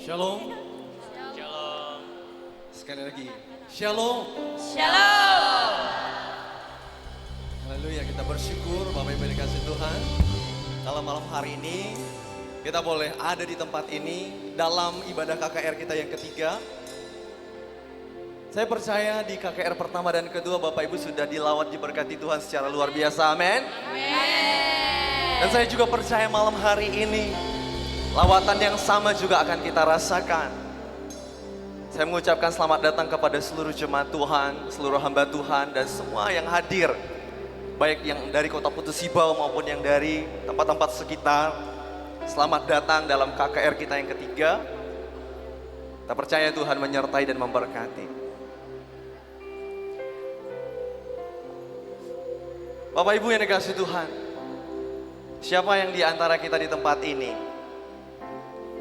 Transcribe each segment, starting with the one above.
Shalom. Shalom. Sekali lagi. Shalom. Shalom. Haleluya, kita bersyukur Bapak Ibu dikasih Tuhan. Dalam malam hari ini kita boleh ada di tempat ini dalam ibadah KKR kita yang ketiga. Saya percaya di KKR pertama dan kedua Bapak Ibu sudah dilawat diberkati Tuhan secara luar biasa. Amin. Dan saya juga percaya malam hari ini lawatan yang sama juga akan kita rasakan. Saya mengucapkan selamat datang kepada seluruh jemaat Tuhan, seluruh hamba Tuhan, dan semua yang hadir. Baik yang dari kota Putus Sibau maupun yang dari tempat-tempat sekitar. Selamat datang dalam KKR kita yang ketiga. Kita percaya Tuhan menyertai dan memberkati. Bapak Ibu yang dikasihi Tuhan, siapa yang di antara kita di tempat ini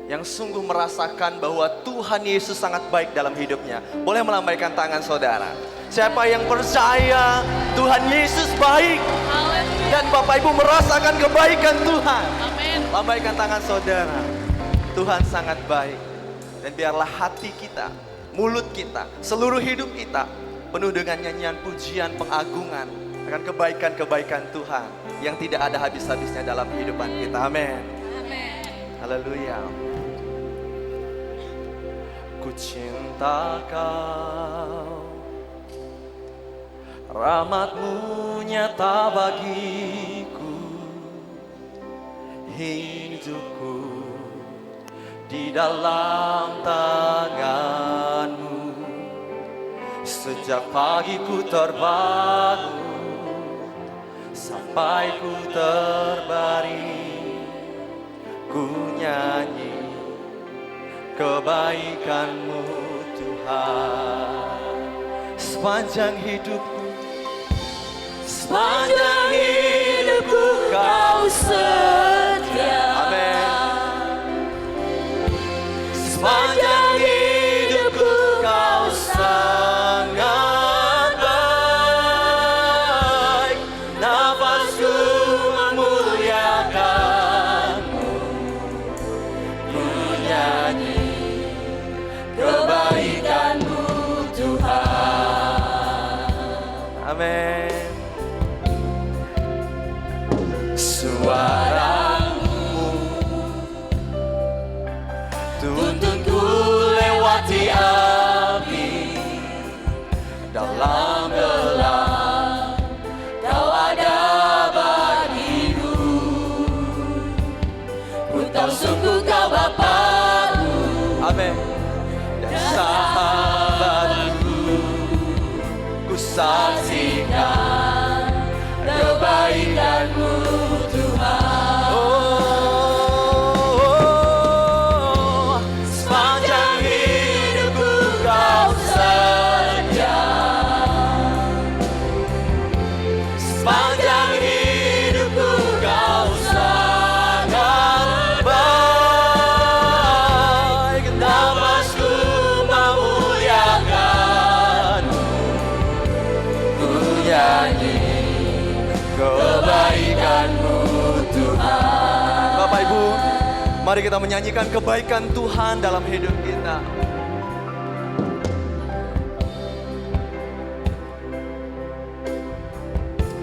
yang sungguh merasakan bahwa Tuhan Yesus sangat baik dalam hidupnya? Boleh melambaikan tangan saudara. Siapa yang percaya Tuhan Yesus baik dan Bapak Ibu merasakan kebaikan Tuhan? Amin. Lambaikan tangan saudara. Tuhan sangat baik. Dan biarlah hati kita, mulut kita, seluruh hidup kita penuh dengan nyanyian pujian pengagungan akan kebaikan-kebaikan Tuhan yang tidak ada habis-habisnya dalam kehidupan kita. Amin. Amin. Haleluya. Ku cinta Kau, rahmat-Mu nyata bagiku, hidupku di dalam tangan-Mu. Sejak pagi ku terbangun sampai ku terbaring, ku nyanyi kebaikan-Mu Tuhan. Sepanjang hidupku Kau setia. Amin. Sepanjang hidupku Kau sangat baik. Nafasku memuliakan-Mu, ku nyanyi kebaikan-Mu Tuhan. Amin. Suara-Mu tuntunku lewati api, dalam gelap Kau ada bagiku. Ku tahu sungguh Kau Bapa-Ku, amin, dan sahabat-Ku. Ku saksikan kebaikan-Mu Tuhan. Oh, sepanjang hidupku Kau setia. Sepanjang hidupku Kau sangat baik. Nafasku memuliakan-Mu, ku nyanyi kebaikan-Mu Tuhan. Bapak Ibu, mari kita menyanyikan kebaikan Tuhan dalam hidup kita.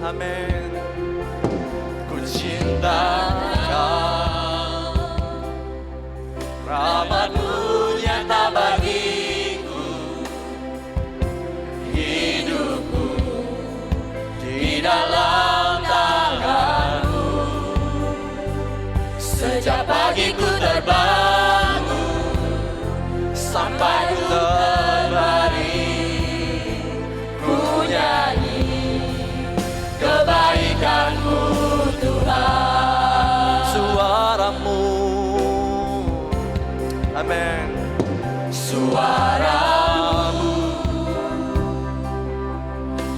Amin. Ku cinta Kau, rahmat-Mu nyata bagiku, hidupku di dalam tangan-Mu. Sejak pagi ku terbangun sampai ku terbaring, ku nyanyi kebaikan-Mu Tuhan. Suara-Mu, amin. Suara-Mu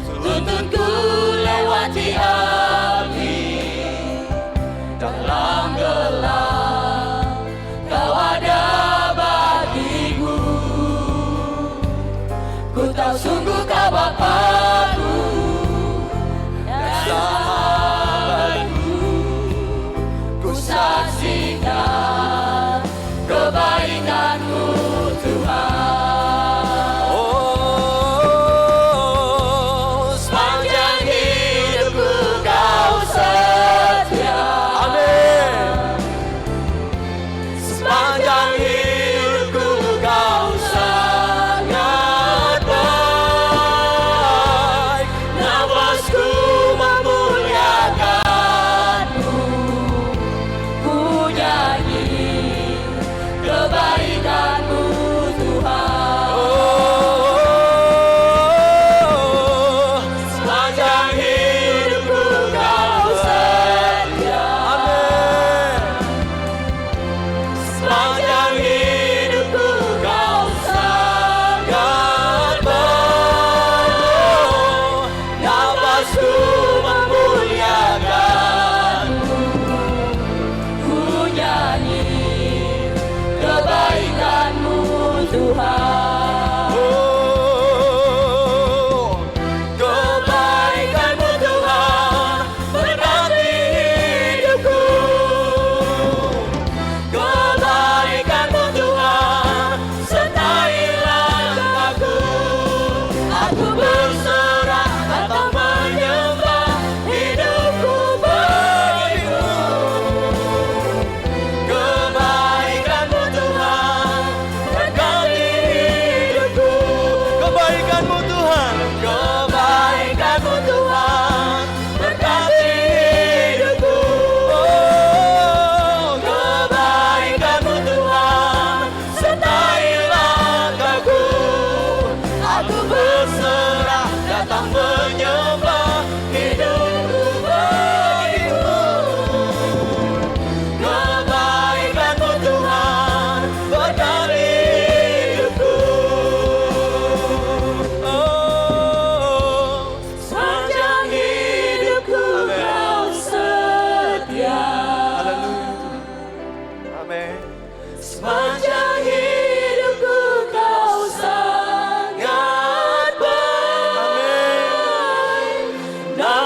tuntunku lewati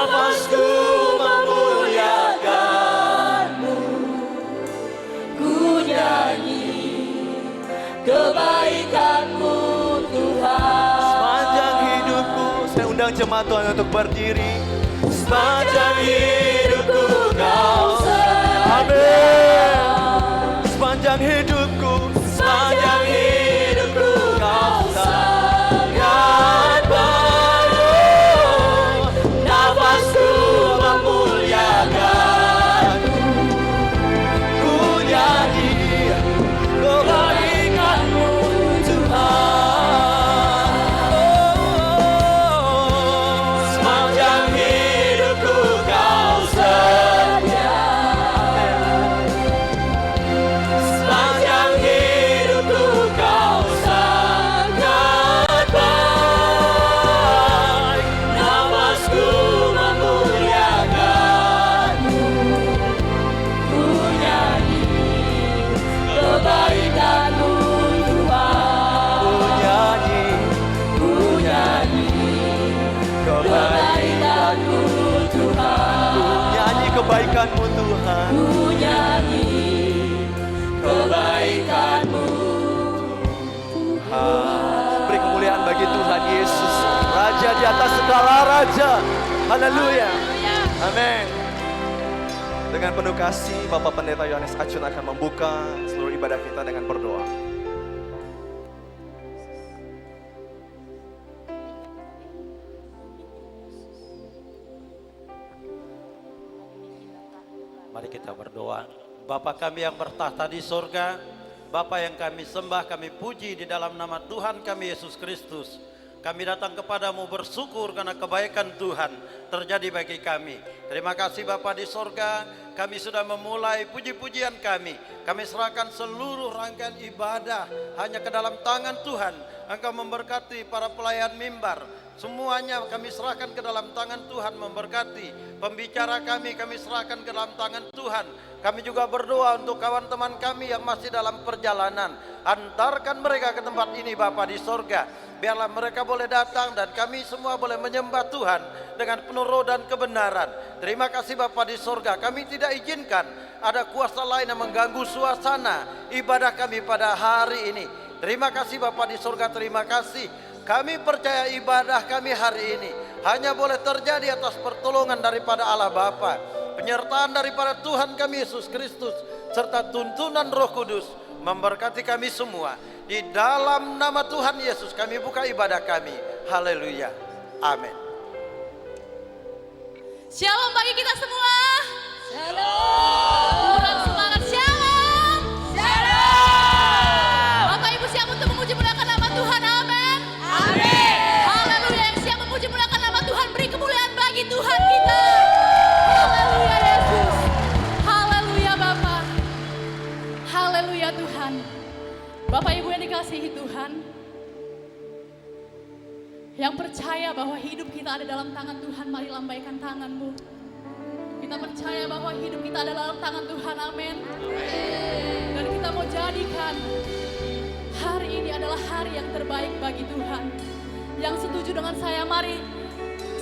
nafasku memuliakan-Mu. Ku nyanyi kebaikan-Mu Tuhan. Sepanjang hidupku, saya undang jemaat Tuhan untuk berdiri. Sepanjang hidupku Kau setia. Amin. Sepanjang hidupku, sepanjang hidupku Kau sangat baik. Nafasku memuliakan-Mu. Ku nyanyi kebaikan-Mu Tuhan. Sepanjang hidupku Kau setia. Sepanjang hidupku Kau sangat baik. Nafasku memuliakan-Mu. Ku nyanyi kebaikan-Mu Tuhan. Ku nyanyi Ku nyanyi kebaikan-Mu Tuhan. Ku nyanyi kebaikan-Mu Tuhan. Ku nyanyi kebaikan-Mu Tuhan. Beri kemuliaan bagi Tuhan Yesus, Raja di atas segala raja. Haleluya. Amin. Dengan penuh kasih, Bapak Pendeta Yohanes Acun akan membuka seluruh ibadah kita dengan berdoa. Mari kita berdoa. Bapa kami yang bertahta di sorga, Bapa yang kami sembah, kami puji di dalam nama Tuhan kami Yesus Kristus. Kami datang kepadamu bersyukur karena kebaikan Tuhan terjadi bagi kami. Terima kasih Bapa di sorga, kami sudah memulai puji-pujian kami. Kami serahkan seluruh rangkaian ibadah hanya ke dalam tangan Tuhan. Engkau memberkati para pelayan mimbar. Semuanya kami serahkan ke dalam tangan Tuhan, memberkati pembicara kami serahkan ke dalam tangan Tuhan. Kami juga berdoa untuk kawan teman kami yang masih dalam perjalanan. Antarkan mereka ke tempat ini Bapa di sorga. Biarlah mereka boleh datang dan kami semua boleh menyembah Tuhan dengan penuh roh dan kebenaran. Terima kasih Bapa di sorga. Kami tidak izinkan ada kuasa lain yang mengganggu suasana ibadah kami pada hari ini. Terima kasih Bapa di sorga, terima kasih. Kami percaya ibadah kami hari ini hanya boleh terjadi atas pertolongan daripada Allah Bapa, penyertaan daripada Tuhan kami Yesus Kristus, serta tuntunan Roh Kudus memberkati kami semua. Di dalam nama Tuhan Yesus kami buka ibadah kami. Haleluya. Amin. Shalom bagi kita semua. Shalom. Kurang semangat shalom. Shalom. Bapak Ibu siap untuk memuji muliakan nama Tuhan. Amin. Amin. Haleluya. Yang siap memuji muliakan nama Tuhan, beri kemuliaan bagi Tuhan kita. Haleluya Yesus. Haleluya Bapak. Haleluya Tuhan. Bapak Ibu yang dikasihi Tuhan, yang percaya bahwa hidup kita ada dalam tangan Tuhan, mari lambaikan tanganmu. Kita percaya bahwa hidup kita ada dalam tangan Tuhan, amin. Dan kita mau jadikan hari ini adalah hari yang terbaik bagi Tuhan. Yang setuju dengan saya, mari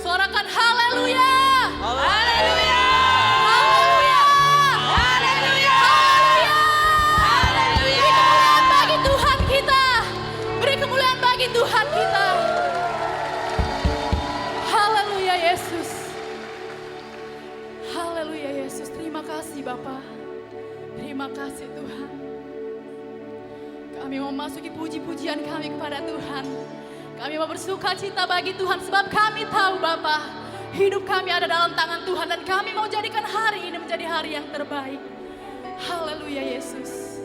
suarakan haleluya. Haleluya. Haleluya. Haleluya. Haleluya. Beri kemuliaan bagi Tuhan kita. Beri kemuliaan bagi Tuhan kita. Haleluya Yesus. Haleluya Yesus. Terima kasih Bapa. Terima kasih Tuhan. Kami mau memasuki puji-pujian kami kepada Tuhan. Kami mau bersuka cita bagi Tuhan sebab kami tahu Bapa, hidup kami ada dalam tangan Tuhan dan kami mau jadikan hari ini menjadi hari yang terbaik. Haleluya Yesus.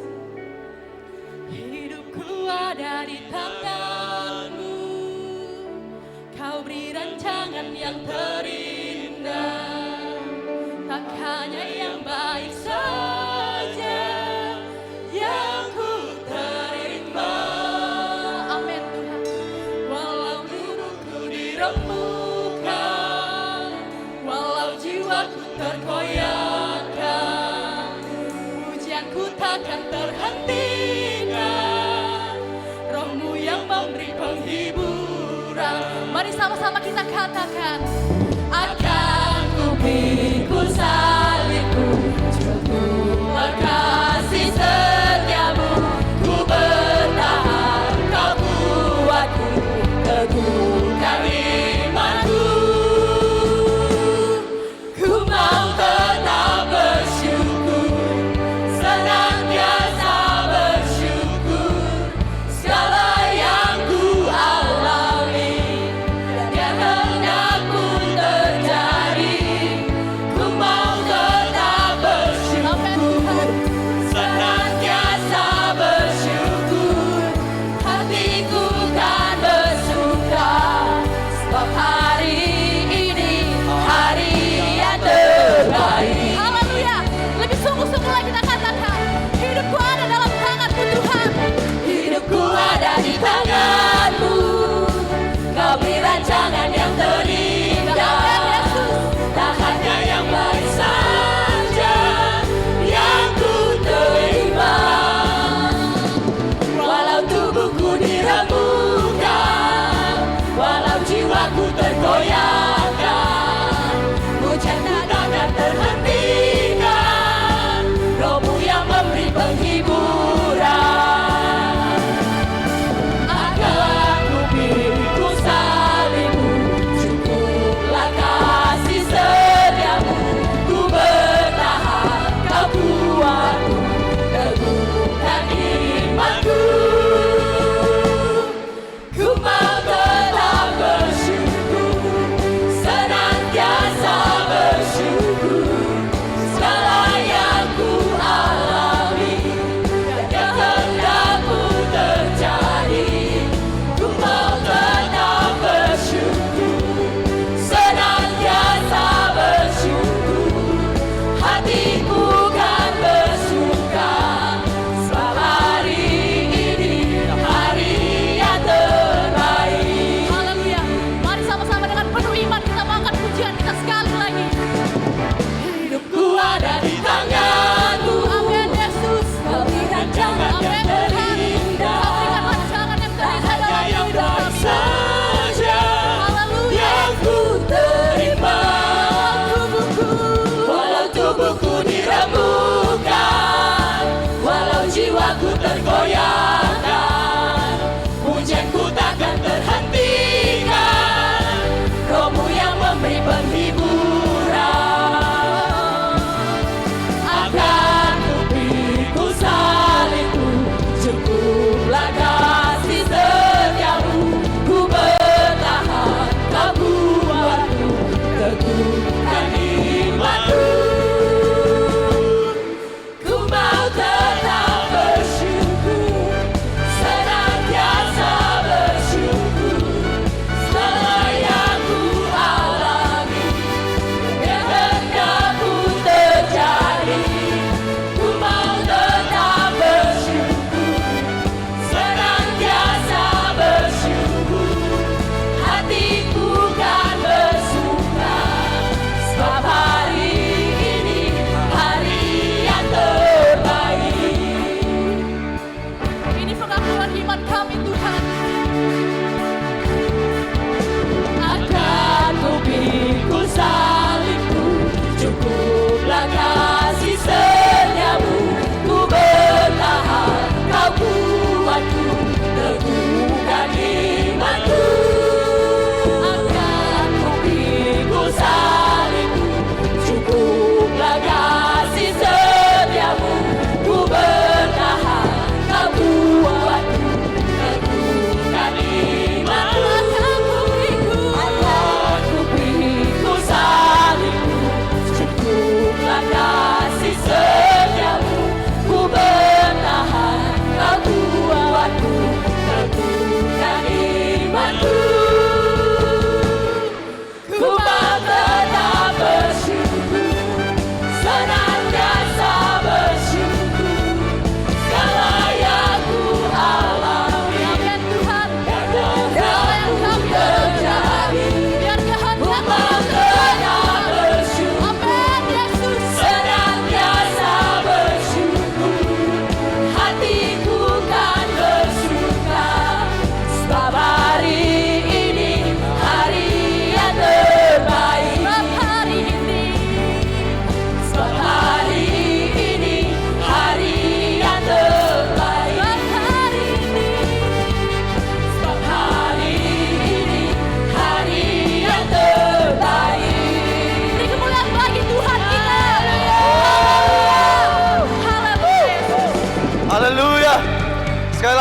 Hidupku ada di tangan-Mu. Kau beri rancangan yang terindah, tak hanya yang baik saja yang ku terima. Amin Tuhan. Walau nurutku dirembukan, walau jiwaku terkoyakkan, pujianku takkan terhentikan. Roh-Mu yang memberi penghiburan. Mari sama-sama kita katakan, akan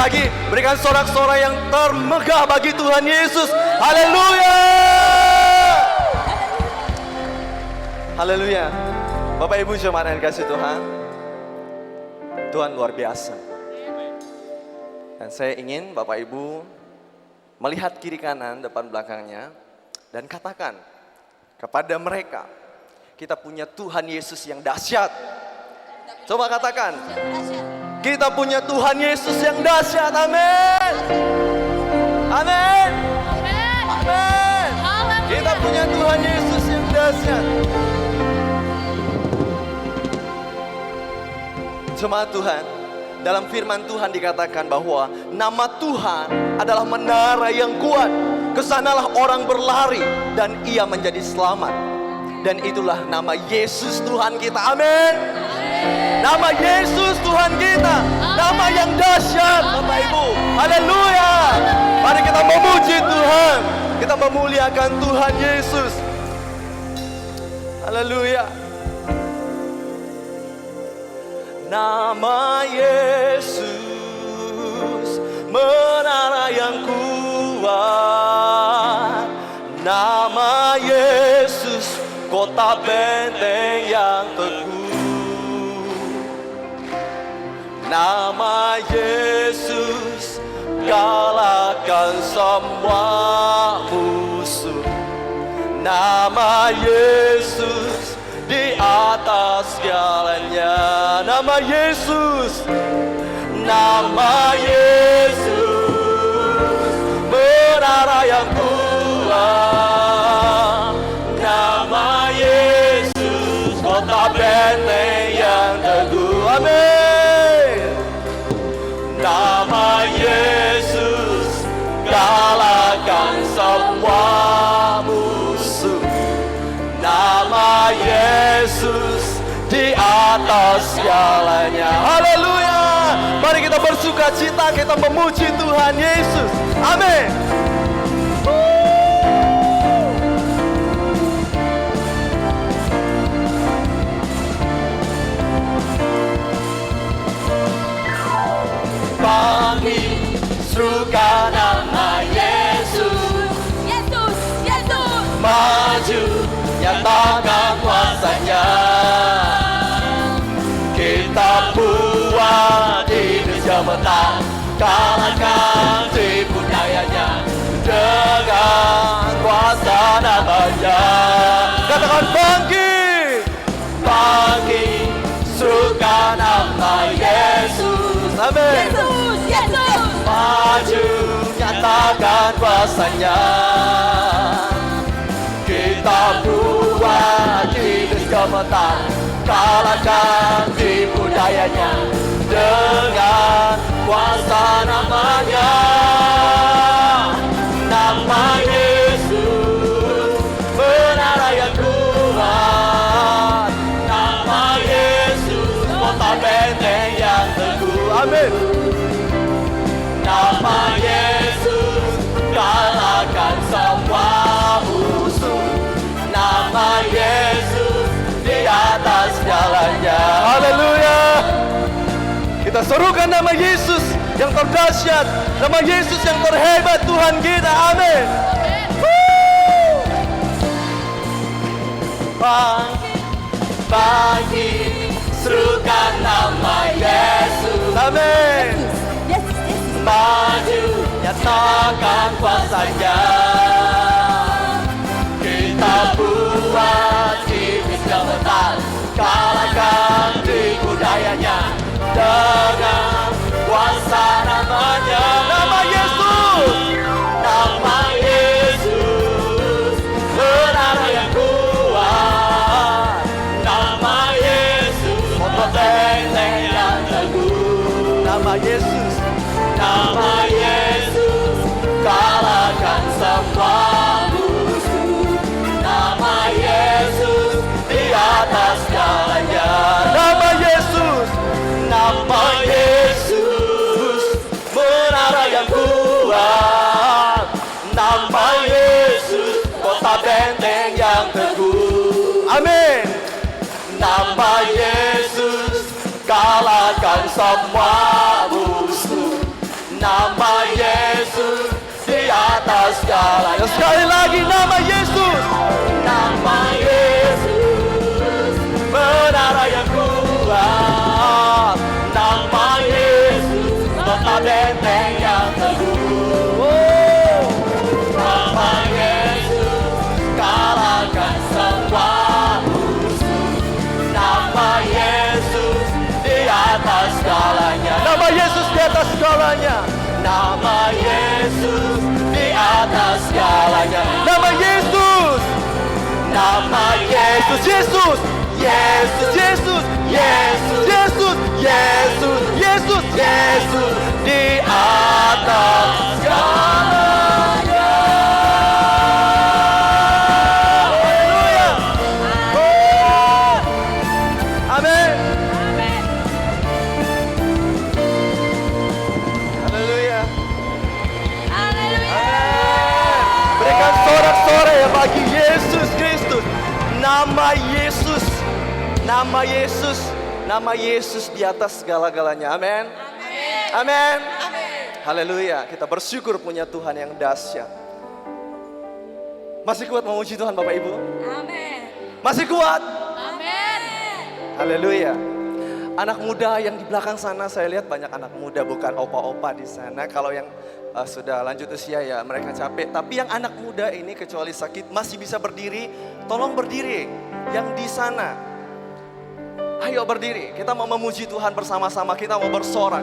lagi, berikan sorak-sorai yang termegah bagi Tuhan Yesus. Haleluya. Haleluya. Bapak Ibu jemaat yang dikasihi Tuhan, Tuhan luar biasa. Dan saya ingin Bapak Ibu melihat kiri kanan, depan belakangnya, dan katakan kepada mereka, kita punya Tuhan Yesus yang dahsyat. Coba katakan, kita punya Tuhan Yesus yang dahsyat. Amin. Amin. Amin. Kita punya Tuhan Yesus yang dahsyat. Jemaat Tuhan, dalam firman Tuhan dikatakan bahwa nama Tuhan adalah menara yang kuat. Kesanalah orang berlari dan ia menjadi selamat. Dan itulah nama Yesus Tuhan kita. Amin. Nama Yesus Tuhan kita, nama yang dahsyat, Bapak Ibu. Haleluya. Mari kita memuji Tuhan, kita memuliakan Tuhan Yesus. Haleluya. Nama Yesus, menara yang kuat. Nama Yesus, kota benteng yang teguh. Nama Yesus, kalahkan semua musuh. Nama Yesus, di atas segalanya. Nama Yesus, nama Yesus, menara yang kuat. Nama Yesus, kota benteng yang teguh. Amin. Nama Yesus, kalahkan semua musuh. Nama Yesus, di atas segalanya. Haleluya. Mari kita bersuka cita, kita memuji Tuhan Yesus. Amin. Kami serukan nama Yesus. Yesus, Yesus. Maju, nyatakan kuasanya. Kita buat Indonesia menang, kalahkan tipu dayanya dengan kuasa namanya. Katakan bangkit, bangkit, serukan nama Yesus. Amin. Yesus, Yesus. Maju, nyatakan kuasanya. Kita buat Indonesia menang, kalahkan tipu dayanya dengan kuasa namanya. Nama Yesus, menara yang kuat. Nama Yesus, kota benteng yang teguh. Amin. Nama Yesus, kalahkan semua musuh. Nama Yesus, di atas segalanya. Haleluya. Kita serukan nama Yesus yang terdahsyat, nama Yesus yang terhebat, Tuhan kita. Amin. Bangkit, serukan nama Yesus. Amin. Maju, nyatakan kuasanya. Kita buat Indonesia menang, kalahkan tipu dayanya dengan kuasa namanya. Nama Yesus, nama Yesus, menara yang kuat. Nama Yesus, kota benteng yang teguh. Nama Yesus, nama Yesus, kalahkan semua musuh. Nama Yesus, di atas segalanya. Nama Yesus, nama Yesus, menara yang kuat. Nama Yesus, kota benteng yang teguh. Amin. Nama Yesus, kalahkan semua musuh. nama Yesus di atas segalanya. Sekali lagi nama Yesus. Nama Yesus menara yang kuat. Nama Yesus kota benteng yang teguh. Oh, nama Yesus kalahkan semua musuh. Nama Yesus di atas segalanya. Nama Yesus di atas segalanya. Nama Yesus di atas segalanya. Nama Yesus. Nama Yesus. Yesus. Yesus. Yesus. Yesus. Yesus. Yesus. Yesus. Yesus di atas segalanya. Haleluya. Oh. Amin. Haleluya. Berikan sorak-sorai ya bagi Yesus Kristus. Nama Yesus. Nama Yesus. Nama Yesus di atas segala-galanya. Amin. Amin. Haleluya. Kita bersyukur punya Tuhan yang dahsyat. Masih kuat memuji Tuhan Bapak Ibu? Masih kuat? Haleluya. Anak muda yang di belakang sana, saya lihat banyak anak muda, bukan opa-opa di sana. Kalau yang sudah lanjut usia ya mereka capek. Tapi yang anak muda ini kecuali sakit masih bisa berdiri, tolong berdiri. Yang di sana, ayo berdiri. Kita mau memuji Tuhan bersama-sama, kita mau bersorak.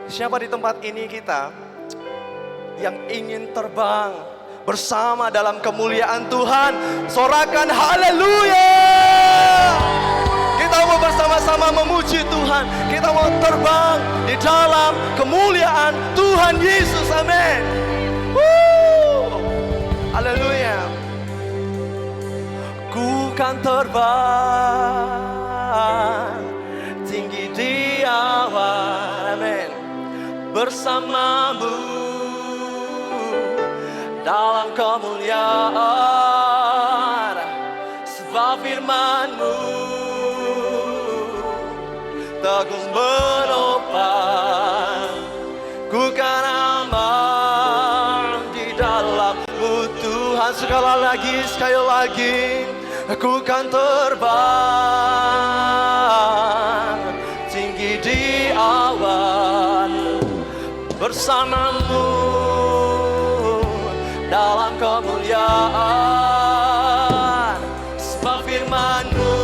Siapa di tempat ini kita yang ingin terbang bersama dalam kemuliaan Tuhan? Sorakan haleluya. Kita mau bersama-sama memuji Tuhan. Kita mau terbang di dalam kemuliaan Tuhan Yesus. Amin. Haleluya. Ku kan terbang tinggi di awan. Amin. Bersamamu dalam kemuliaan, sebab firman-Mu teguh menopang. Ku kan aman di dalam-Mu Tuhan. Sekali lagi, ku kan terbang tinggi di awan, bersama-Mu dalam kemuliaan, sebab firman-Mu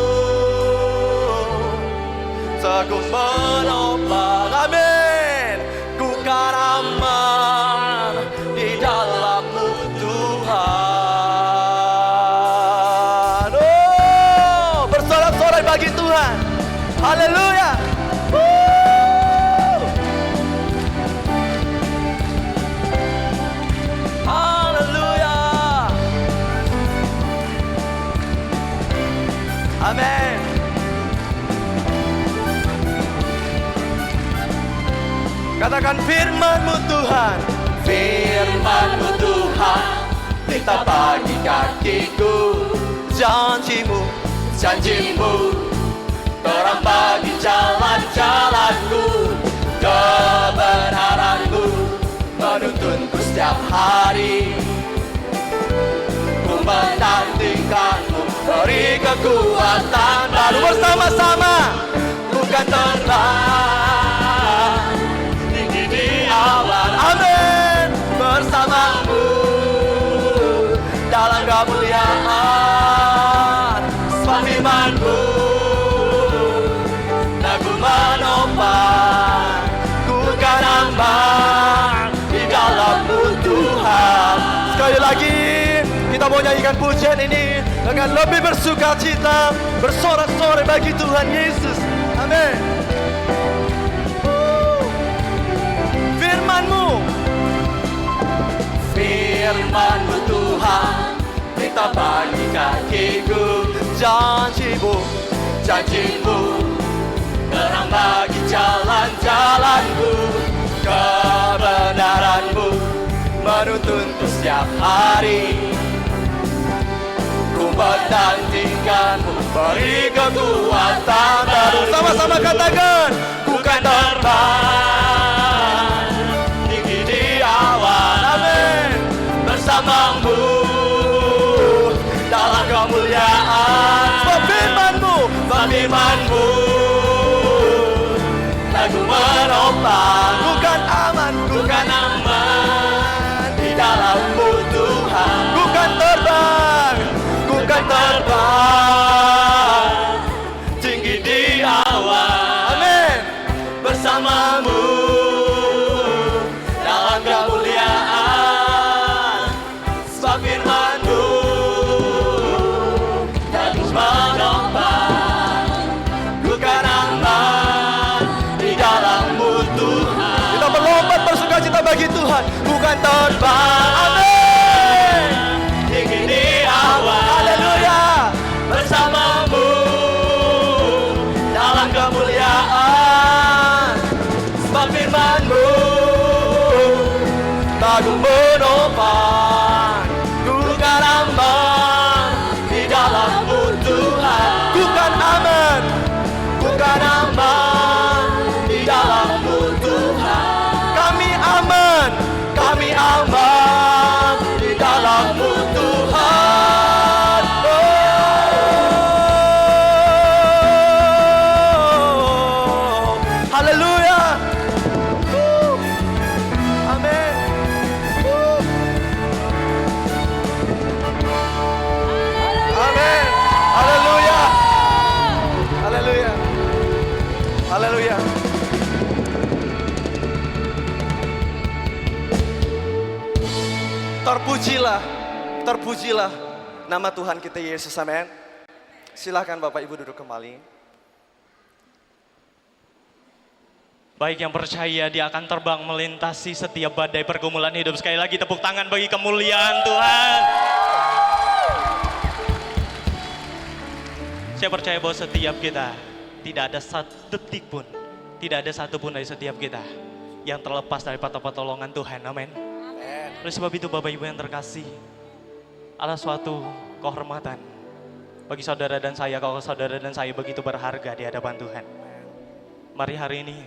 teguh menopang. Amin. Ku kan aman di dalam-Mu Tuhan. Oh, bersorak-sorai bagi Tuhan. Haleluya. Amin. Katakan firman-Mu Tuhan. Firman-Mu Tuhan kita bagi kakiku. Janji-Mu terang bagi jalan-jalanku. Kebenaran-Mu menuntunku setiap hari. Ku menantikan-Mu, beri kekuatan baru. Bersama-sama bukan terbang tinggi di awan. Amin. Bersama-Mu dalam kemuliaan, sebab firman-Mu teguh menopang. Ku kan aman di dalam-Mu Tuhan. Sekali lagi kita mau nyanyikan pujian ini dengan lebih bersuka cita, bersorak-sorai bagi Tuhan Yesus. Amin. Firman-Mu Tuhan kita bagi kakiku. Janji-Mu terang bagi jalan-jalanku. Kebenaran-Mu menuntunku setiap hari. Ku menantikan-Mu, beri kekuatan baru. Sama-sama katakan, ku kan terbang bersamamu dalam kemuliaan. Sebab firman-Mu lagu menopang. Ku kan aman di dalam-Mu Tuhan. Ku kan terbang tinggi di awan. Amin. Bersamamu dalam kemuliaan. Sebab firman-Mu lagu menopang. Ku kan aman di dalam-Mu Tuhan. Kita berlomba bersukacita bagi Tuhan. Bukan terbang. Amin. Tinggi di awan. Haleluya. Bersamamu dalam kemuliaan. Sebab firman-Mu lagu menopang. Ku kan aman di dalam-Mu Tuhan. Ku kan aman di dalam-Mu Tuhan. Kami aman di dalam-Mu Tuhan. Oh, haleluya. Amin. Amin. Haleluya. Haleluya. Haleluya. Terpujilah nama Tuhan kita Yesus, amin. Silakan Bapak Ibu duduk kembali. Baik yang percaya dia akan terbang melintasi setiap badai pergumulan hidup. Sekali lagi tepuk tangan bagi kemuliaan Tuhan. Saya percaya bahwa setiap kita tidak ada satu detik pun, tidak ada satu pun dari setiap kita yang terlepas dari pertolongan Tuhan, amin. Oleh sebab itu Bapak Ibu yang terkasih, ada suatu kehormatan bagi saudara dan saya kalau saudara dan saya begitu berharga di hadapan Tuhan. Mari hari ini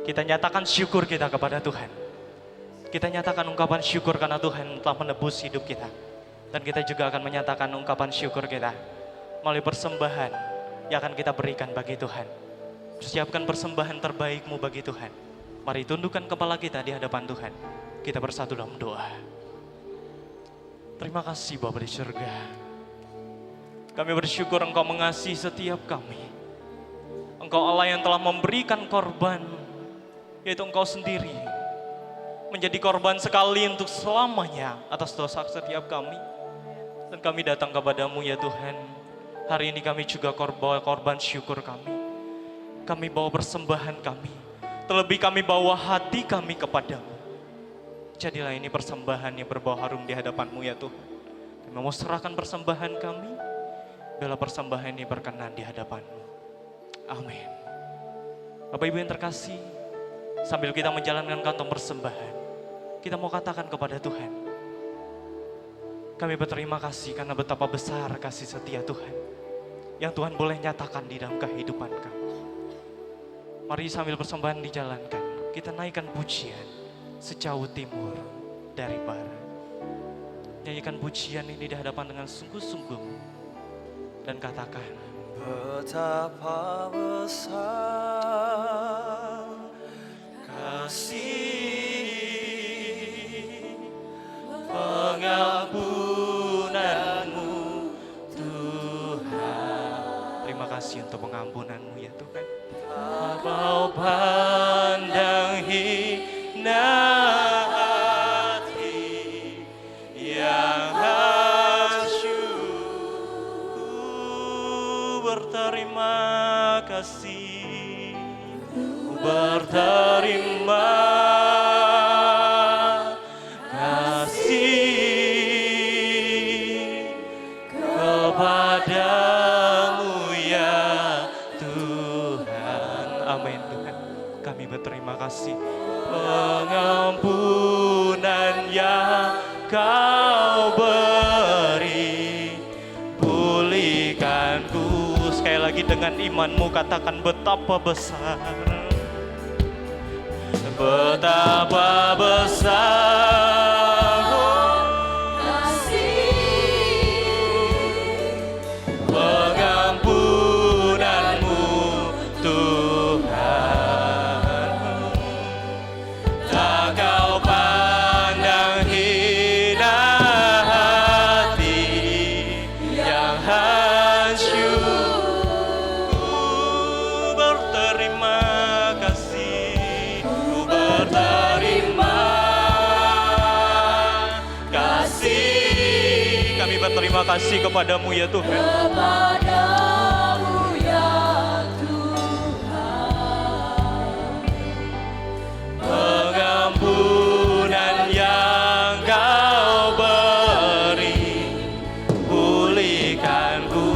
kita nyatakan syukur kita kepada Tuhan. Kita nyatakan ungkapan syukur karena Tuhan telah menebus hidup kita. Dan kita juga akan menyatakan ungkapan syukur kita melalui persembahan yang akan kita berikan bagi Tuhan. Siapkan persembahan terbaikmu bagi Tuhan. Mari tundukkan kepala kita di hadapan Tuhan. Kita bersatu dalam doa. Terima kasih Bapa di surga. Kami bersyukur Engkau mengasihi setiap kami. Engkau Allah yang telah memberikan korban, yaitu Engkau sendiri. Menjadi korban sekali untuk selamanya atas dosa setiap kami. Dan kami datang kepadamu ya Tuhan. Hari ini kami juga korban syukur kami. Kami bawa persembahan kami. Terlebih kami bawa hati kami kepadamu. Jadilah ini persembahan yang berbau harum di hadapan-Mu ya Tuhan. Kami mau serahkan persembahan kami. Biarlah persembahan ini berkenan di hadapan-Mu. Amin. Bapak Ibu yang terkasih, sambil kita menjalankan kantong persembahan, kita mau katakan kepada Tuhan, kami berterima kasih karena betapa besar kasih setia Tuhan yang Tuhan boleh nyatakan di dalam kehidupan kami. Mari sambil persembahan dijalankan, kita naikkan pujian sejauh timur dari barat. Nyanyikan pujian ini di hadapan dengan sungguh-sungguh dan katakan, betapa besar kasih pengampunan-Mu Tuhan. Terima kasih untuk pengampunan-Mu ya Tuhan. Kau pandang hina hati yang asyuk, berterima kasih, berterima kasih kepadamu ya Tuhan. Amin Tuhan, kami berterima kasih. Pengampunan yang Kau beri, pulihkanku. Sekali lagi dengan imanmu katakan, betapa besar, betapa besar berterima kasih kepadamu ya Tuhan. Kepadamu ya Tuhan, Pengampunan yang Kau beri, pulihkanku.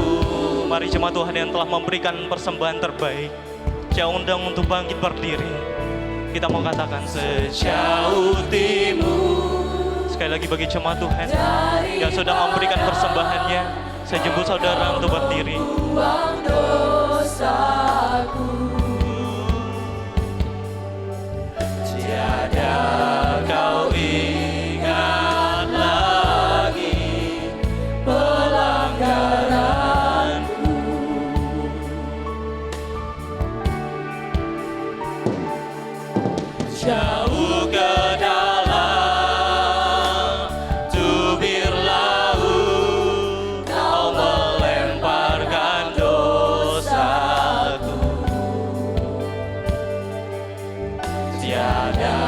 Mari jemaat Tuhan yang telah memberikan persembahan terbaik, saya undang untuk bangkit berdiri. Kita mau katakan sejauh timur. Sekali lagi bagi jemaat Tuhan yang sudah memberikan persembahannya, saya jemput saudara untuk berdiri. Buang dosaku, Tiada kau ingat lagi pelanggaranku. Jauh ke dalam tubir laut, Kau melemparkan dosaku. Tiada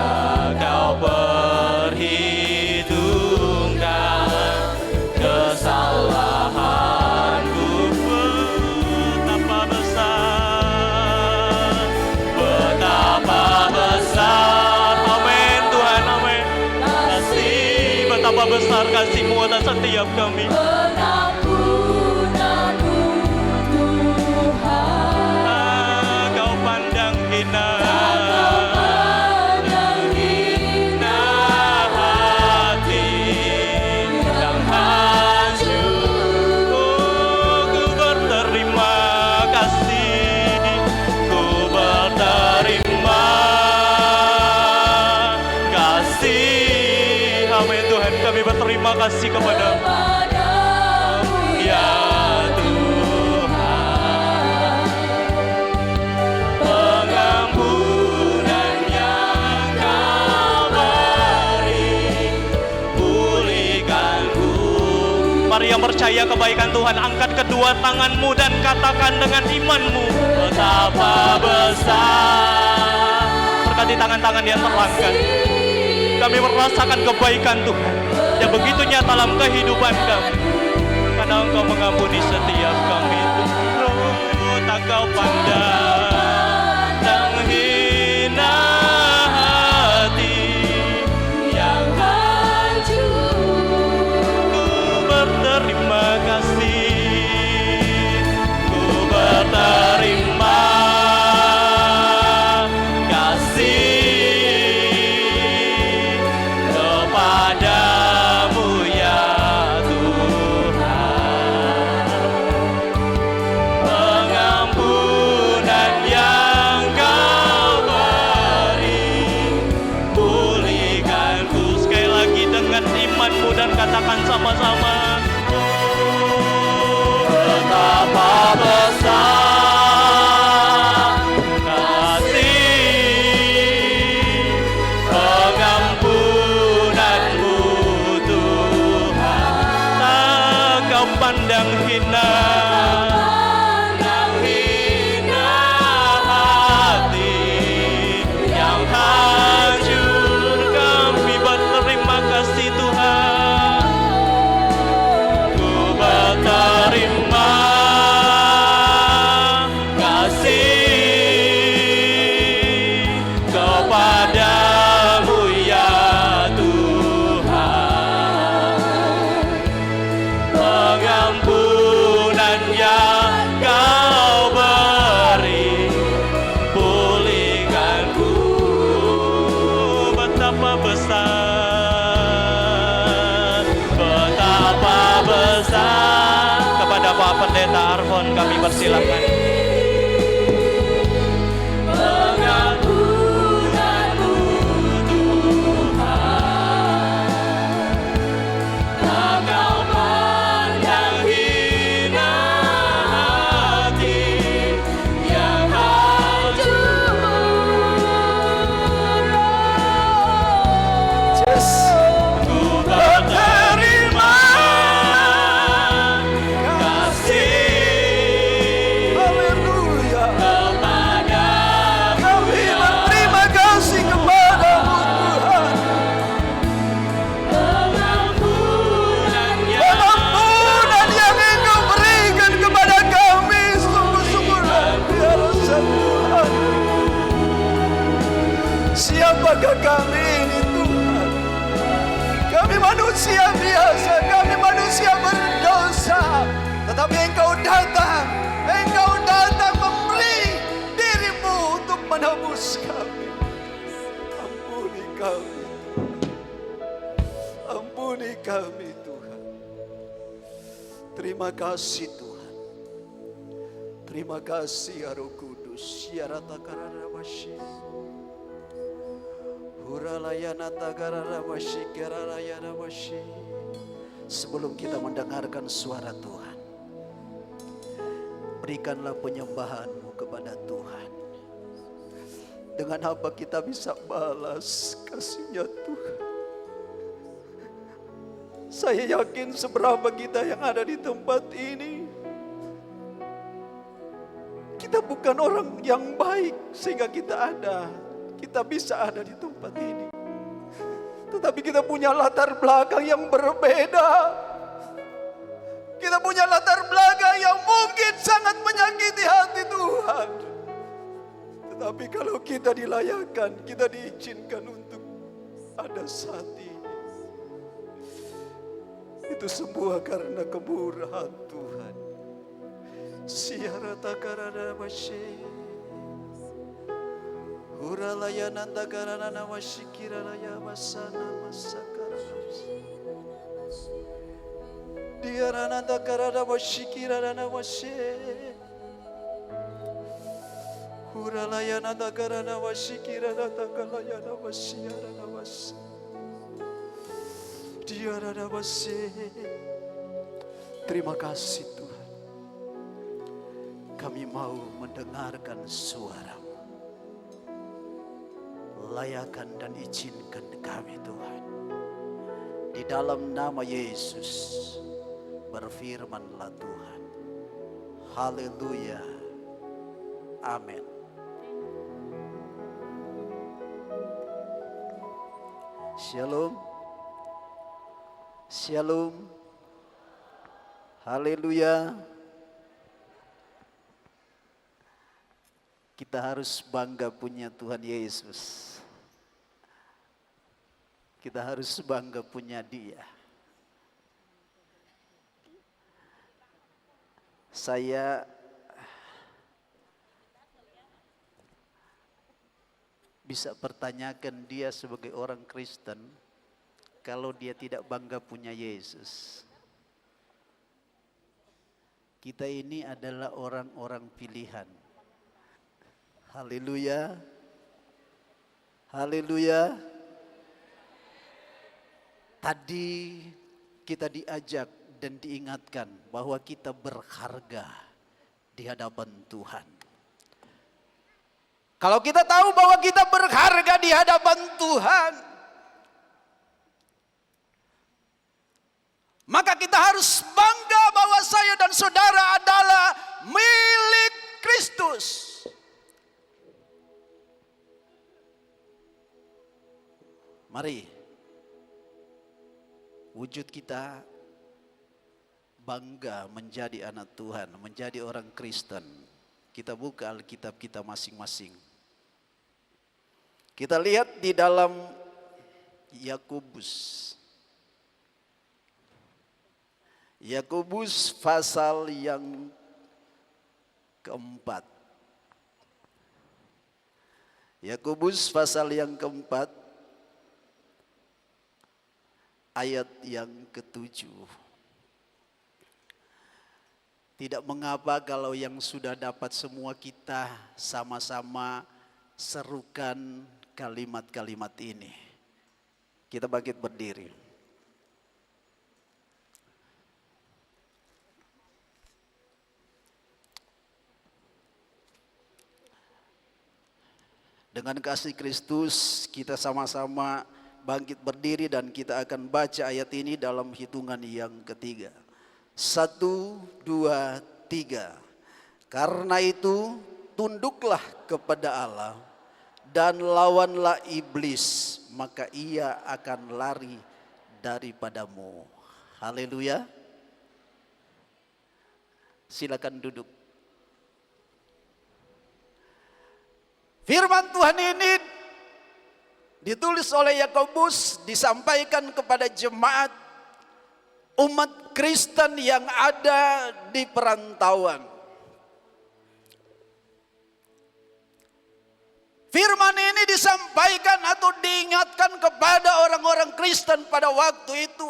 Kau perhitungkan kesalahanku. Betapa besar, betapa besar, amin Tuhan, amin. Kasih, betapa besar kasih-Mu atas setiap kami. pengampunanmu Tuhan, Kau pandang hina, hati yang hancur. Ku berterima kasih, ku berterima kasih. Amin Tuhan, kami berterima kasih kepadamu ya Tuhan. Pengampunan yang Kau beri, pulihkanku. Mari yang percaya kebaikan Tuhan, angkat kedua tanganmu dan katakan dengan imanmu, betapa besar. Berkati tangan-tangan yang terangkat. Kami merasakan kebaikan Tuhan yang begitu nyata dalam kehidupan kami, karena Engkau mengampuni setiap kami. Tuhan, tak Kau pandang hina hati yang hancur. Ku berterima kasih, ku berterima kasih kepadamu ya Tuhan. Pengampunan yang Kau beri, pulihkanku. Sekali lagi dengan imanmu dan katakan sama-sama, betapa besar kasih pengampunanmu Tuhan. Tak Kau pandang hina, hati yang hancur. Kami berterima kasih Tuhan, ku berterima kasih kepadamu ya Tuhan. Pengampunan yang Kau beri, pulihkanku. Betapa besar, betapa besar. Kepada Pak Pendeta Arfon kami persilahkan. Pengampunanmu Tuhan, tak Kau pandang hina hati yang hancur. Ku berterima kasih Terima kasih Tuhan. Terima kasih ya Roh Kudus. Ya ratakararabashi. Huralayana tagararabashi kerarayarabashi. Sebelum kita mendengarkan suara Tuhan, berikanlah penyembahan-Mu kepada Tuhan. Dengan apa kita bisa balas kasih-Nya Tuhan? Saya yakin seberapa kita yang ada di tempat ini, kita bukan orang yang baik sehingga kita bisa ada di tempat ini. Tetapi kita punya latar belakang yang berbeda. Kita punya latar belakang yang mungkin sangat menyakiti hati Tuhan. Tetapi kalau kita dilayakkan, kita diizinkan untuk ada saat ini. Itu semua karena kemurahan Tuhan. Siarata karana masye. Huralaya nanda karana namashikiraya masana masakarana. Diarananda karana mashikirana masye. Huralaya nanda karana mashikirana takalaya namashiyarana masye. Terima kasih Tuhan. Kami mau mendengarkan suara-Mu. Layakan dan izinkan kami Tuhan. Di dalam nama Yesus berfirmanlah Tuhan. Haleluya. Amin. Shalom. Shalom. Haleluya. Kita harus bangga punya Tuhan Yesus. Kita harus bangga punya Dia. Saya bisa pertanyakan dia sebagai orang Kristen, kalau dia tidak bangga punya Yesus. Kita ini adalah orang-orang pilihan. Haleluya. Haleluya. Tadi kita diajak dan diingatkan bahwa kita berharga di hadapan Tuhan. Kalau kita tahu bahwa kita berharga di hadapan Tuhan, maka kita harus bangga bahwa saya dan saudara adalah milik Kristus. Mari, wujud kita bangga menjadi anak Tuhan, menjadi orang Kristen. Kita buka Alkitab kita masing-masing. Kita lihat di dalam Yakobus. Yakobus pasal yang keempat. Yakobus pasal yang keempat, ayat yang ketujuh. Tidak mengapa kalau yang sudah dapat semua kita sama-sama serukan kalimat-kalimat ini. Kita bangkit berdiri. Dengan kasih Kristus kita sama-sama bangkit berdiri dan kita akan baca ayat ini dalam hitungan yang ketiga. 1, 2, 3. Karena itu tunduklah kepada Allah dan lawanlah iblis, maka ia akan lari daripadamu. Haleluya. Silakan duduk. Firman Tuhan ini ditulis oleh Yakobus, disampaikan kepada jemaat umat Kristen yang ada di perantauan. Firman ini disampaikan atau diingatkan kepada orang-orang Kristen pada waktu itu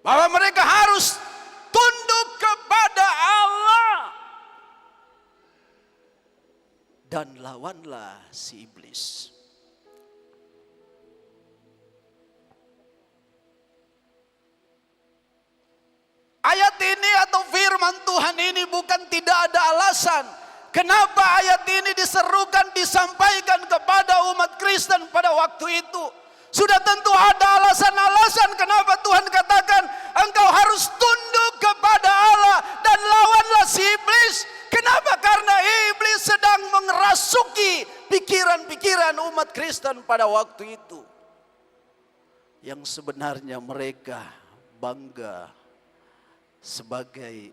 bahwa mereka harus tunduk dan lawanlah si iblis. Ayat ini atau firman Tuhan ini bukan tidak ada alasan. Kenapa ayat ini diserukan, disampaikan kepada umat Kristen pada waktu itu? Sudah tentu ada alasan-alasan kenapa Tuhan katakan engkau harus tunduk kepada Allah dan lawanlah si iblis. Kenapa? Karena iblis sedang mengerasuki pikiran-pikiran umat Kristen pada waktu itu. Yang sebenarnya mereka bangga sebagai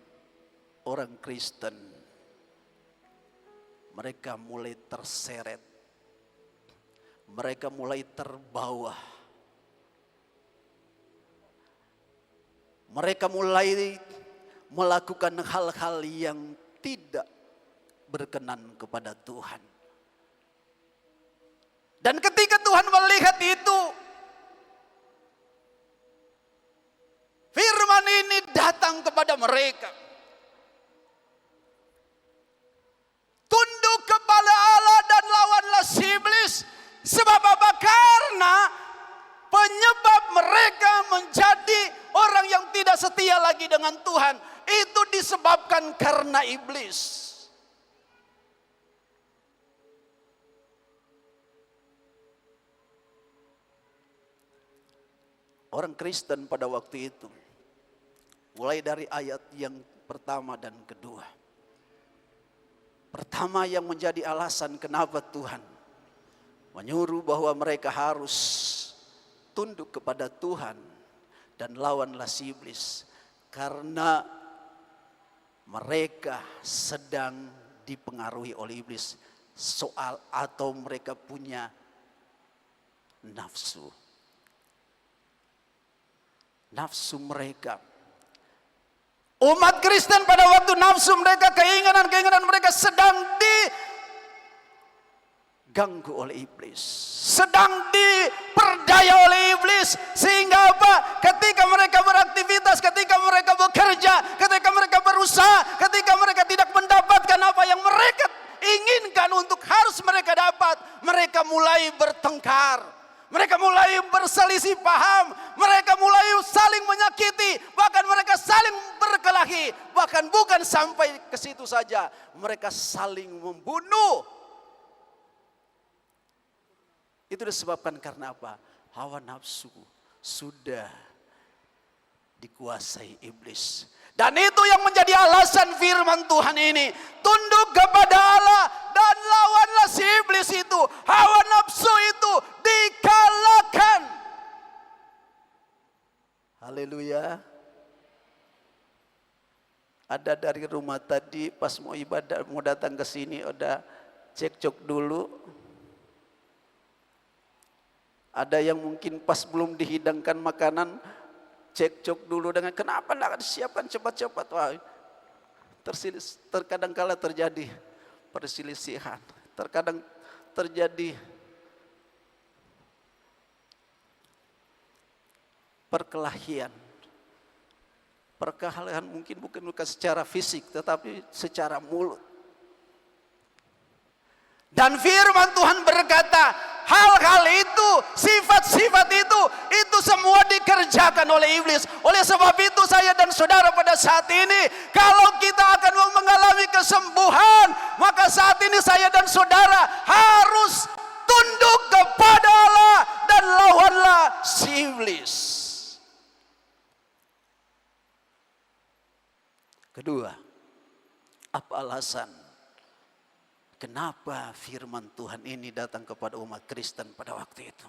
orang Kristen. Mereka mulai terseret. Mereka mulai terbawa. Mereka mulai melakukan hal-hal yang tidak berkenan kepada Tuhan. Dan ketika Tuhan melihat itu, firman ini datang kepada mereka. Tunduk kepada Allah dan lawanlah si iblis. Sebab apa? Karena penyebab mereka menjadi orang yang tidak setia lagi dengan Tuhan, itu disebabkan karena iblis. Orang Kristen pada waktu itu, mulai dari ayat yang pertama dan kedua. Pertama yang menjadi alasan kenapa Tuhan menyuruh bahwa mereka harus tunduk kepada Tuhan dan lawanlah si iblis. Karena mereka sedang dipengaruhi oleh iblis atau mereka punya nafsu. Nafsu mereka. Umat Kristen pada waktu nafsu mereka, keinginan-keinginan mereka sedang diganggu oleh iblis. Sedang diperdaya oleh iblis. Sehingga apa? Ketika mereka beraktivitas, ketika mereka bekerja, ketika mereka berusaha, ketika mereka tidak mendapatkan apa yang mereka inginkan untuk harus mereka dapat, mereka mulai bertengkar. Mereka mulai berselisih paham, mereka mulai saling menyakiti, bahkan mereka saling berkelahi. Bahkan bukan sampai ke situ saja, mereka saling membunuh. Itu disebabkan karena apa? Hawa nafsu sudah dikuasai iblis. Dan itu yang menjadi alasan firman Tuhan ini. Tunduk kepada Allah dan lawanlah si iblis itu. Hawa nafsu itu dikalahkan. Haleluya. Ada dari rumah tadi pas mau ibadah, mau datang ke sini udah cekcok dulu. Ada yang mungkin pas belum dihidangkan makanan cekcok dulu dengan kenapa tidak disiapkan cepat-cepat. Wah, terkadang kala terjadi perselisihan, terkadang terjadi perkelahian. Perkelahian mungkin bukan secara fisik tetapi secara mulut. Dan firman Tuhan berkata, hal-hal itu, sifat-sifat itu semua dikerjakan oleh iblis. Oleh sebab itu saya dan saudara pada saat ini, kalau kita akan mengalami kesembuhan, maka saat ini saya dan saudara harus tunduk kepada Allah dan lawanlah si iblis. Kedua, apa alasan kenapa firman Tuhan ini datang kepada umat Kristen pada waktu itu?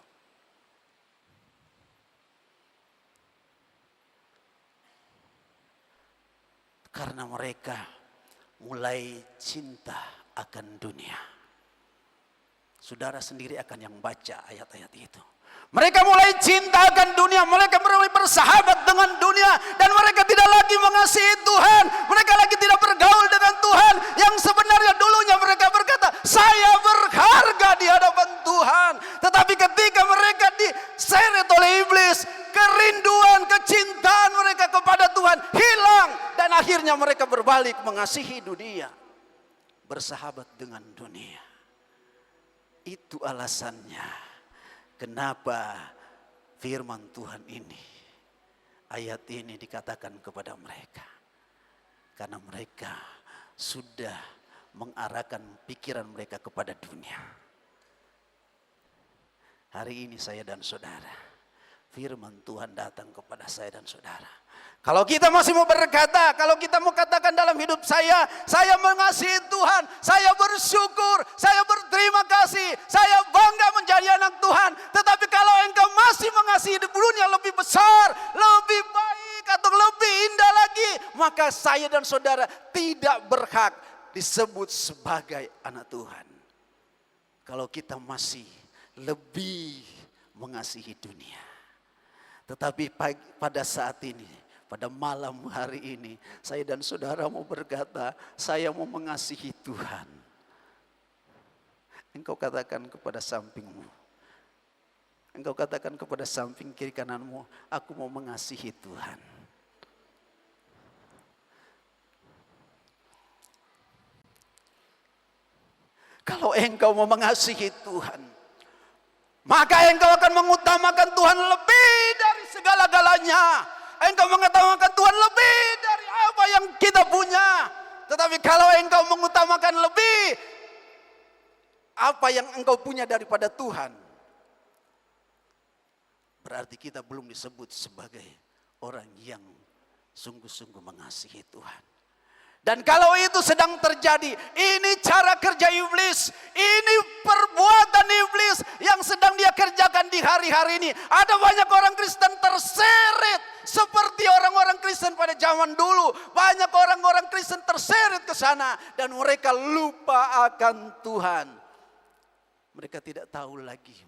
Karena mereka mulai cinta akan dunia. Saudara sendiri akan yang baca ayat-ayat itu. Mereka mulai cinta akan dunia, mereka mulai bersahabat dengan dunia, dan mereka tidak lagi mengasihi Tuhan, mereka lagi tidak bergaul dengan Tuhan, yang sebenarnya dulunya mereka berkata, saya berharga di hadapan Tuhan. Tetapi ketika mereka diseret oleh iblis, kerinduan, kecintaan mereka kepada Tuhan hilang, dan akhirnya mereka berbalik mengasihi dunia, bersahabat dengan dunia. Itu alasannya kenapa firman Tuhan ini, ayat ini dikatakan kepada mereka. Karena mereka sudah mengarahkan pikiran mereka kepada dunia. Hari ini saya dan saudara, firman Tuhan datang kepada saya dan saudara. Kalau kita masih mau berkata, kalau kita mau katakan dalam hidup saya mengasihi Tuhan, saya bersyukur, saya berterima kasih, saya bangga menjadi anak Tuhan. Tetapi kalau engkau masih mengasihi di dunia lebih besar, lebih baik atau lebih indah lagi, maka saya dan saudara tidak berhak disebut sebagai anak Tuhan. Kalau kita masih lebih mengasihi dunia. Tetapi pada saat ini, pada malam hari ini, saya dan saudara mau berkata, saya mau mengasihi Tuhan. Engkau katakan kepada sampingmu, engkau katakan kepada samping kiri kananmu, aku mau mengasihi Tuhan. Kalau engkau mau mengasihi Tuhan, maka engkau akan mengutamakan Tuhan lebih dari segala-galanya. Engkau mengutamakan Tuhan lebih dari apa yang kita punya. Tetapi kalau engkau mengutamakan lebih apa yang engkau punya daripada Tuhan, berarti kita belum disebut sebagai orang yang sungguh-sungguh mengasihi Tuhan. Dan kalau itu sedang terjadi, ini cara kerja iblis, ini perbuatan iblis yang sedang dia kerjakan di hari-hari ini. Ada banyak orang Kristen terseret seperti orang-orang Kristen pada zaman dulu. Banyak orang-orang Kristen terseret ke sana dan mereka lupa akan Tuhan. Mereka tidak tahu lagi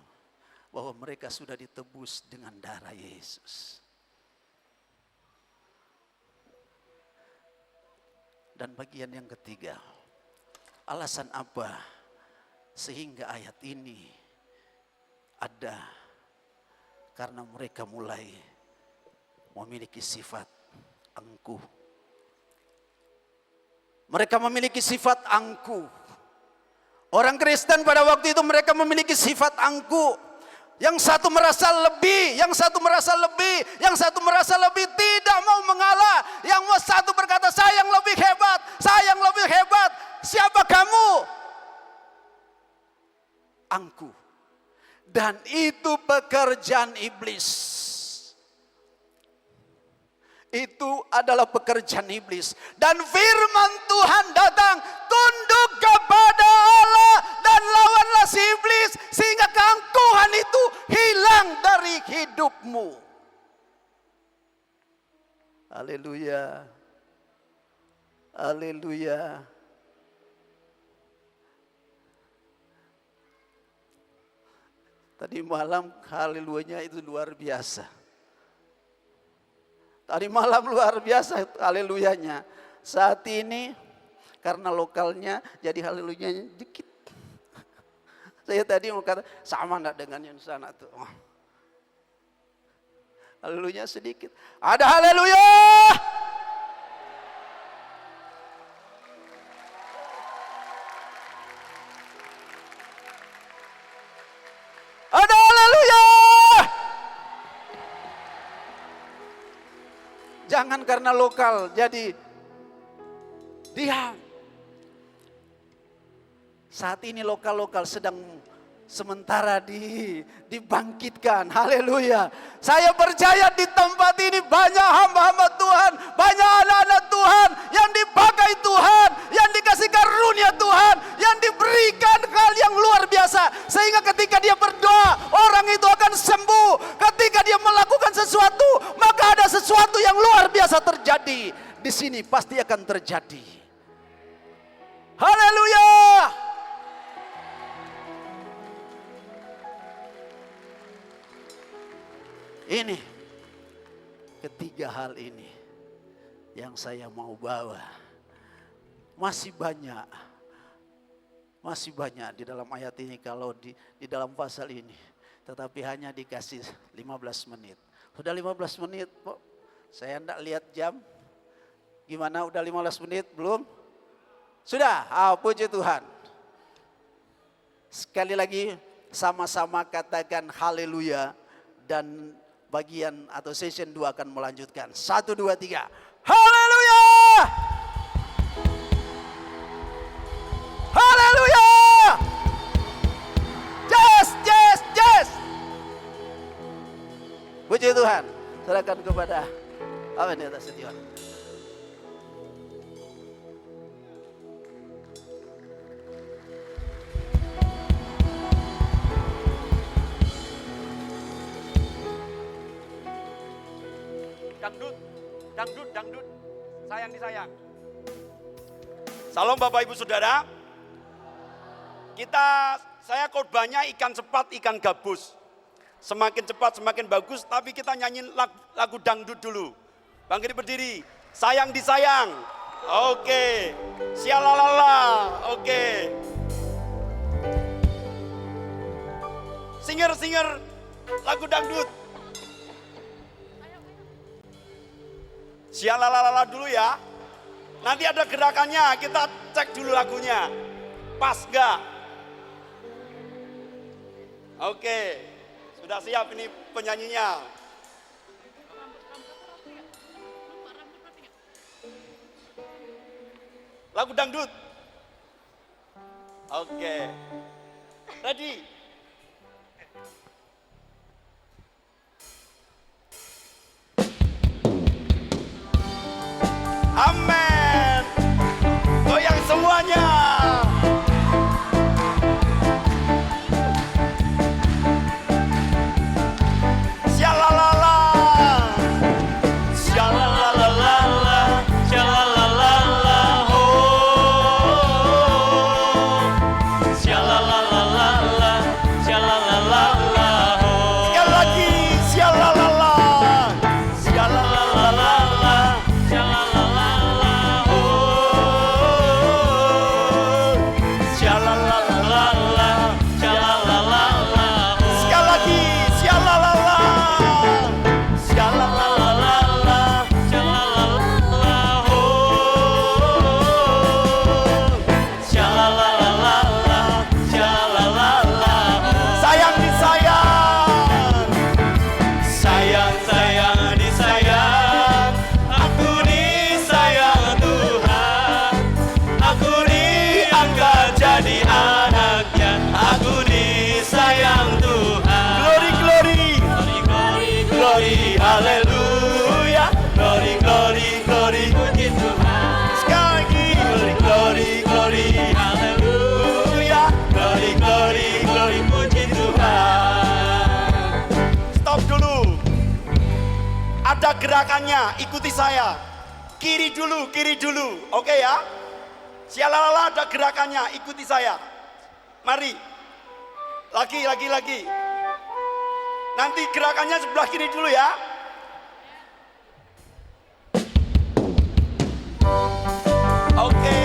bahwa mereka sudah ditebus dengan darah Yesus. Dan bagian yang ketiga, alasan apa sehingga ayat ini ada? Karena mereka mulai memiliki sifat angkuh. Mereka memiliki sifat angkuh. Orang Kristen pada waktu itu mereka memiliki sifat angkuh. Yang satu merasa lebih, yang satu merasa lebih, yang satu merasa lebih, tidak mau mengalah. Yang satu berkata, saya yang lebih hebat, saya yang lebih hebat. Siapa kamu? Angkuh. Dan itu pekerjaan iblis. Itu adalah pekerjaan iblis. Dan firman Tuhan datang, tunduk kepada Allah dan lawanlah si iblis, sehingga keangkuhan itu hilang dari hidupmu. Haleluya. Haleluya. Tadi malam haleluyanya itu luar biasa. Tadi malam luar biasa haleluyanya. Saat ini karena lokalnya jadi haleluyanya dikit. Saya tadi mau kata sama enggak dengan yang sana tuh. Oh. Haleluyanya sedikit. Ada haleluya. Ada haleluya. Jangan karena lokal jadi diam. Saat ini lokal-lokal sedang sementara dibangkitkan. Haleluya. Saya percaya di tempat ini banyak hamba-hamba Tuhan, banyak anak-anak Tuhan yang dipakai Tuhan, yang dikasih karunia Tuhan, yang diberikan hal yang luar biasa. Sehingga ketika dia berdoa, orang itu akan sembuh. Ketika dia melakukan sesuatu, maka ada sesuatu yang luar biasa terjadi. Di sini pasti akan terjadi. Haleluya. Ini ketiga hal ini yang saya mau bawa. Masih banyak di dalam ayat ini kalau di dalam pasal ini. Tetapi hanya dikasih 15 menit. Sudah 15 menit, Pak. Saya enggak lihat jam. Gimana udah 15 menit belum? Sudah, puji Tuhan. Sekali lagi sama-sama katakan haleluya. Dan bagian atau session 2 akan melanjutkan. 1, 2, 3. Haleluya! Haleluya! Yes, yes, yes! Puji Tuhan. Serahkan kepada apa di atas Tuhan. Dangdut, dangdut, dangdut, sayang disayang. Salam Bapak Ibu Saudara. Saya khotbahnya ikan cepat, ikan gabus. Semakin cepat, semakin bagus, tapi kita nyanyiin lagu dangdut dulu. Bangkit berdiri, sayang disayang. Oke, sialalala, oke. Singer, lagu dangdut. Sialalala dulu ya. Nanti ada gerakannya, kita cek dulu lagunya. Pas gak? Oke, sudah siap ini penyanyinya. Lagu dangdut. Oke. Ready? Amin. Goyang semuanya. Syalalala. Syalalalala. Syalalalala. Oh. Syalalalala. Syalalalala. Sekali lagi. Syalalala. Syalalalala. Haleluya, glory, glory, glory, puji Tuhan. Sekali lagi, glory, glory, glory, haleluya, glory, glory, glory, puji Tuhan. Stop dulu. Ada gerakannya, ikuti saya. Kiri dulu, oke ya? Sialalala ada gerakannya, ikuti saya. Mari, lagi. Nanti gerakannya sebelah kiri dulu ya. Oke.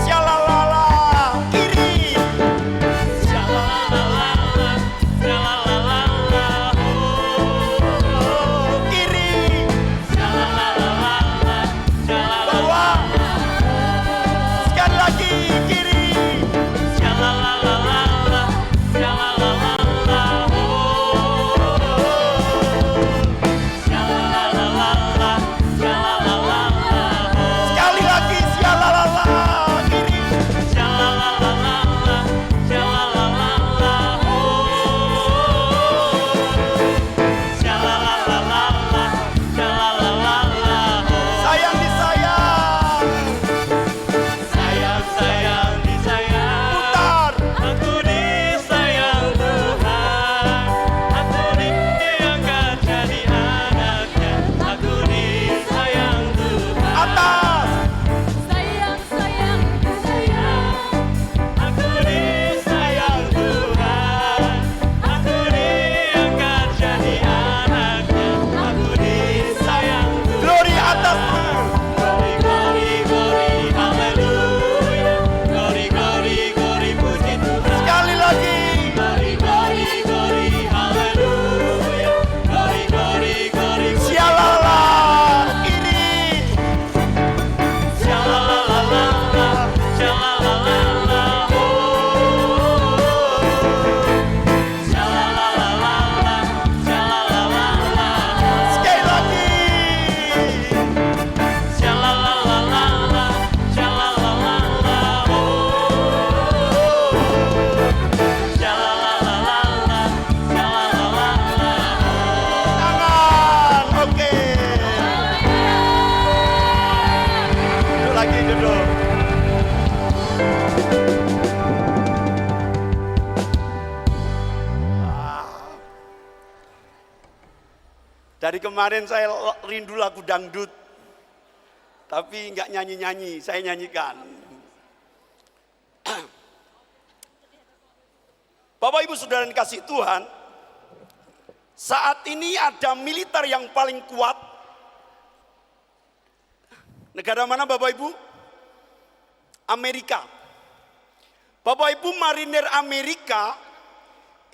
Syalalala, kiri. Syalalala, syalalala, oh, kiri. Syalalala, syalalala. Bawah. Sekali lagi. duduk. Dari kemarin saya rindu lagu dangdut, tapi nggak nyanyi-nyanyi, saya nyanyikan. Bapak Ibu Saudara yang dikasihi Tuhan, saat ini ada militer yang paling kuat. Negara mana Bapak Ibu? Amerika. Bapak Ibu, marinir Amerika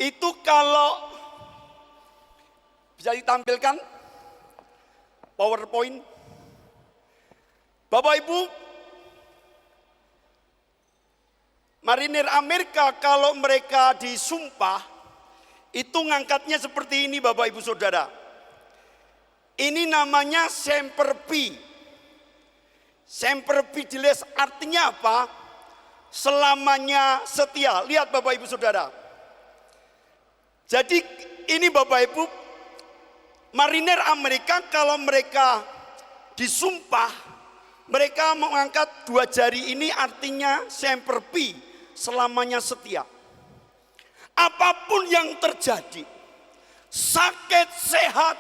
itu kalau bisa ditampilkan PowerPoint. Bapak Ibu, marinir Amerika kalau mereka disumpah, itu ngangkatnya seperti ini Bapak Ibu Saudara. Ini namanya Semper Fi. Semper Fidelis artinya apa? Selamanya setia. Lihat Bapak Ibu Saudara. Jadi ini Bapak Ibu, marinir Amerika kalau mereka disumpah, mereka mengangkat dua jari ini artinya Semper Fi, selamanya setia. Apapun yang terjadi, sakit, sehat,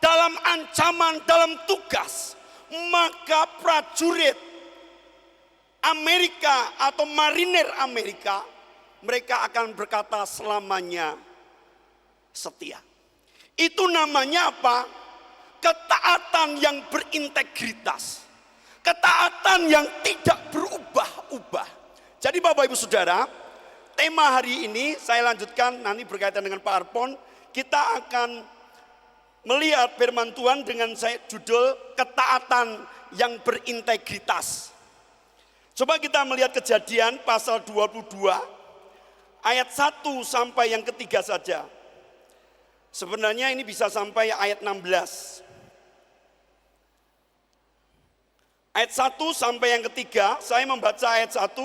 dalam ancaman, dalam tugas, maka prajurit Amerika atau marinir Amerika, mereka akan berkata selamanya setia. Itu namanya apa? Ketaatan yang berintegritas. Ketaatan yang tidak berubah-ubah. Jadi Bapak Ibu Saudara, tema hari ini saya lanjutkan nanti berkaitan dengan PowerPoint. Kita akan melihat firman Tuhan dengan saya judul ketaatan yang berintegritas. Coba kita melihat Kejadian pasal 22 ayat 1 sampai yang ketiga saja. Sebenarnya ini bisa sampai ayat 16. Ayat 1 sampai yang ketiga, saya membaca ayat 1.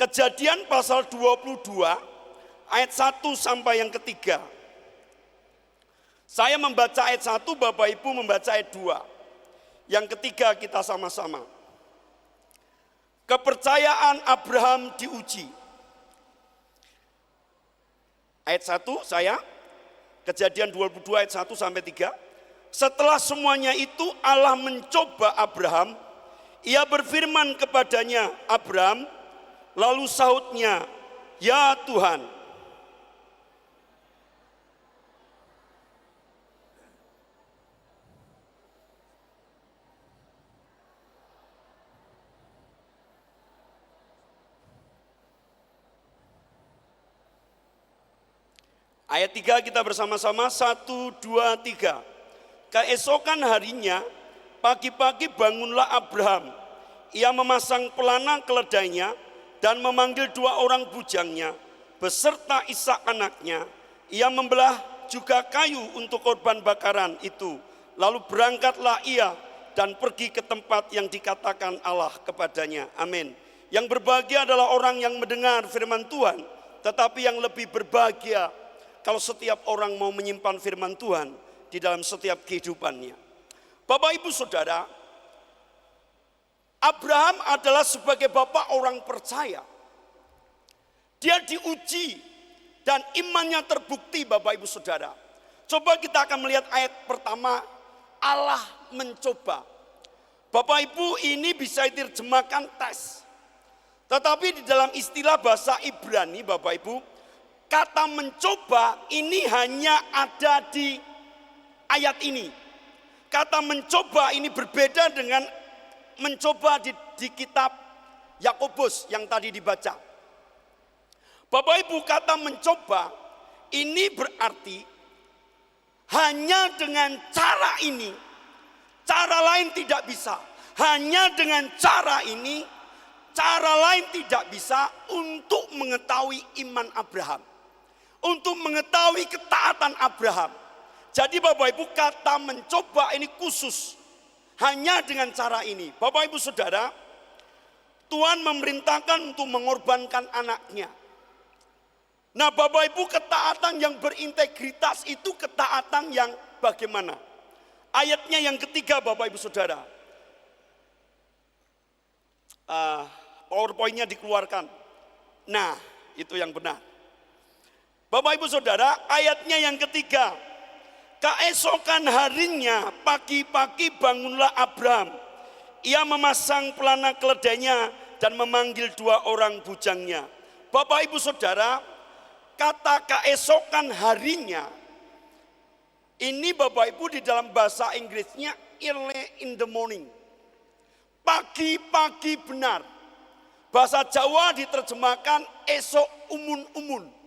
Kejadian pasal 22 ayat 1 sampai yang ketiga. Saya membaca ayat 1, Bapak Ibu membaca ayat 2. Yang ketiga kita sama-sama. Kepercayaan Abraham diuji. Ayat 1 saya, Kejadian 22 ayat 1 sampai 3. Setelah semuanya itu Allah mencoba Abraham. Ia berfirman kepadanya, Abraham, lalu sahutnya, ya Tuhan. Ayat 3 kita bersama-sama, 1, 2, 3. Keesokan harinya, pagi-pagi bangunlah Abraham. Ia memasang pelana keledainya dan memanggil 2 orang bujangnya, beserta Ishak anaknya. Ia membelah juga kayu untuk korban bakaran itu. Lalu berangkatlah ia dan pergi ke tempat yang dikatakan Allah kepadanya. Amin. Yang berbahagia adalah orang yang mendengar firman Tuhan, tetapi yang lebih berbahagia kalau setiap orang mau menyimpan firman Tuhan di dalam setiap kehidupannya. Bapak Ibu Saudara, Abraham adalah sebagai bapak orang percaya. Dia diuji dan imannya terbukti Bapak Ibu Saudara. Coba kita akan melihat ayat pertama, Allah mencoba. Bapak Ibu, ini bisa diterjemahkan tes. Tetapi di dalam istilah bahasa Ibrani Bapak Ibu, kata mencoba ini hanya ada di ayat ini. Kata mencoba ini berbeda dengan mencoba di kitab Yakobus yang tadi dibaca. Bapak Ibu, kata mencoba ini berarti hanya dengan cara ini, cara lain tidak bisa. Hanya dengan cara ini, cara lain tidak bisa untuk mengetahui iman Abraham. Untuk mengetahui ketaatan Abraham. Jadi Bapak Ibu, kata mencoba ini khusus. Hanya dengan cara ini. Bapak Ibu Saudara, Tuhan memerintahkan untuk mengorbankan anaknya. Nah Bapak Ibu, ketaatan yang berintegritas itu ketaatan yang bagaimana? Ayatnya yang ketiga Bapak Ibu Saudara. PowerPoint-nya dikeluarkan. Nah, itu yang benar. Bapak Ibu Saudara, ayatnya yang ketiga. Keesokan harinya, pagi-pagi bangunlah Abraham. Ia memasang pelana keledainya dan memanggil 2 orang bujangnya. Bapak Ibu Saudara, kata keesokan harinya, ini Bapak Ibu di dalam bahasa Inggrisnya early in the morning. Pagi-pagi benar. Bahasa Jawa diterjemahkan esok umun-umun.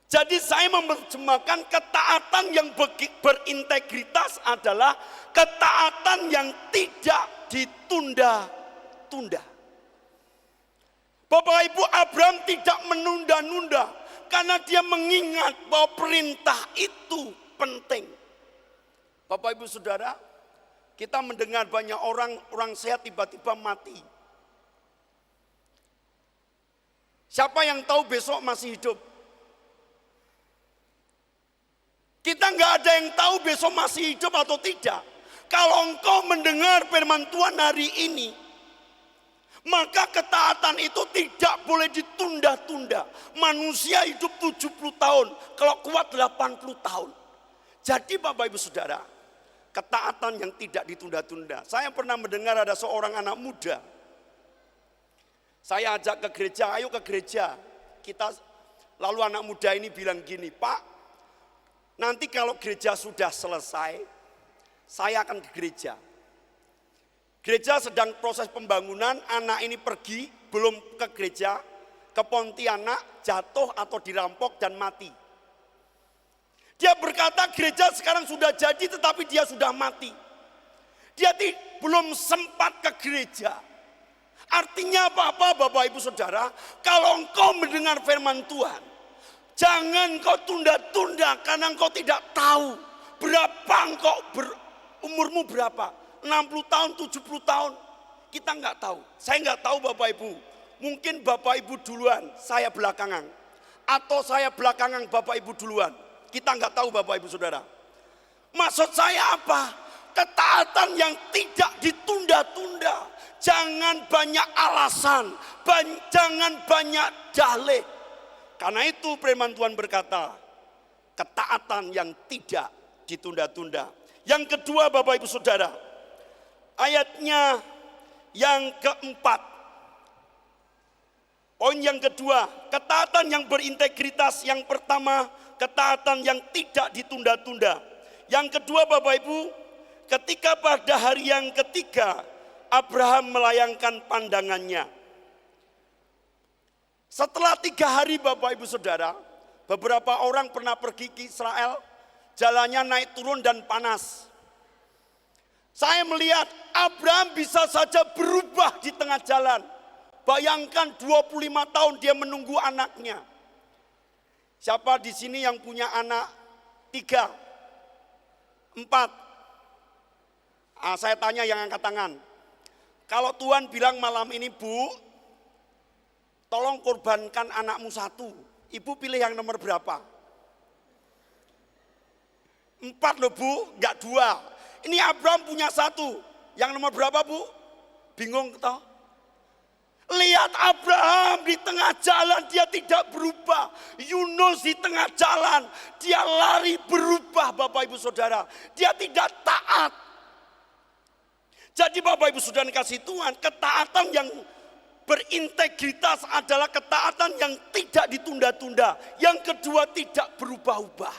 Jadi saya menerjemahkan ketaatan yang berintegritas adalah ketaatan yang tidak ditunda-tunda. Bapak Ibu, Abraham tidak menunda-nunda karena dia mengingat bahwa perintah itu penting. Bapak Ibu Saudara, kita mendengar banyak orang sehat tiba-tiba mati. Siapa yang tahu besok masih hidup? Kita nggak ada yang tahu besok masih hidup atau tidak. Kalau engkau mendengar firman Tuhan hari ini, maka ketaatan itu tidak boleh ditunda-tunda. Manusia hidup 70 tahun, kalau kuat 80 tahun. Jadi Bapak Ibu Saudara, ketaatan yang tidak ditunda-tunda. Saya pernah mendengar ada seorang anak muda. Saya ajak ke gereja, ayo ke gereja. Lalu anak muda ini bilang gini, Pak, nanti kalau gereja sudah selesai, saya akan ke gereja. Gereja sedang proses pembangunan, anak ini pergi, belum ke gereja, ke Pontianak, jatuh atau dirampok dan mati. Dia berkata gereja sekarang sudah jadi tetapi dia sudah mati. Dia belum sempat ke gereja. Artinya apa Bapak Ibu Saudara? Kalau engkau mendengar firman Tuhan, jangan kau tunda-tunda karena engkau tidak tahu berapa engkau umurmu berapa. 60 tahun, 70 tahun. Kita nggak tahu. Saya nggak tahu Bapak Ibu. Mungkin Bapak Ibu duluan, saya belakangan. Atau saya belakangan Bapak Ibu duluan. Kita nggak tahu Bapak Ibu Saudara. Maksud saya apa? Ketaatan yang tidak ditunda-tunda. Jangan banyak alasan. Jangan banyak dalih. Karena itu firman Tuhan berkata, ketaatan yang tidak ditunda-tunda. Yang kedua Bapak Ibu Saudara, ayatnya yang keempat. Poin yang kedua, ketaatan yang berintegritas. Yang pertama, ketaatan yang tidak ditunda-tunda. Yang kedua Bapak Ibu, ketika pada hari yang ketiga, Abraham melayangkan pandangannya. Setelah 3 hari Bapak Ibu Saudara, beberapa orang pernah pergi ke Israel, jalannya naik turun dan panas. Saya melihat Abraham bisa saja berubah di tengah jalan. Bayangkan 25 tahun dia menunggu anaknya. Siapa di sini yang punya anak 3, 4? Saya tanya yang angkat tangan. Kalau Tuhan bilang malam ini, Bu, tolong korbankan anakmu 1. Ibu pilih yang nomor berapa? 4 loh Bu, enggak 2. Ini Abraham punya 1. Yang nomor berapa Bu? Bingung toh? Lihat Abraham di tengah jalan, dia tidak berubah. Yunus di tengah jalan, dia lari berubah Bapak Ibu Saudara. Dia tidak taat. Jadi Bapak Ibu Saudara kasih Tuhan, ketaatan yang berintegritas adalah ketaatan yang tidak ditunda-tunda. Yang kedua, tidak berubah-ubah.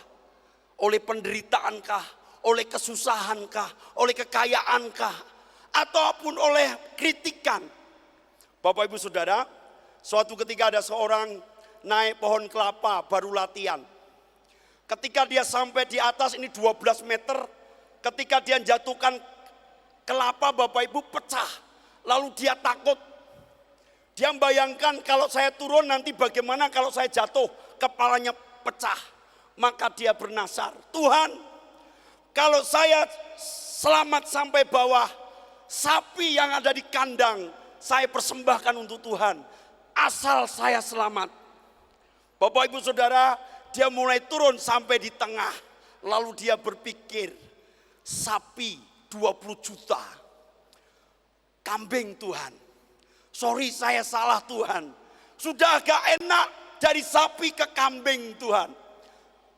Oleh penderitaankah, oleh kesusahankah, oleh kekayaankah, ataupun oleh kritikan. Bapak Ibu Saudara, suatu ketika ada seorang naik pohon kelapa baru latihan. Ketika dia sampai di atas, ini 12 meter, ketika dia jatuhkan kelapa Bapak Ibu pecah. Lalu dia takut. Dia membayangkan kalau saya turun nanti bagaimana kalau saya jatuh, kepalanya pecah. Maka dia bernasar, Tuhan, kalau saya selamat sampai bawah, sapi yang ada di kandang saya persembahkan untuk Tuhan. Asal saya selamat. Bapak Ibu Saudara, dia mulai turun sampai di tengah. Lalu dia berpikir, sapi 20 juta, kambing Tuhan Sorry saya salah Tuhan. Sudah agak enak dari sapi ke kambing Tuhan.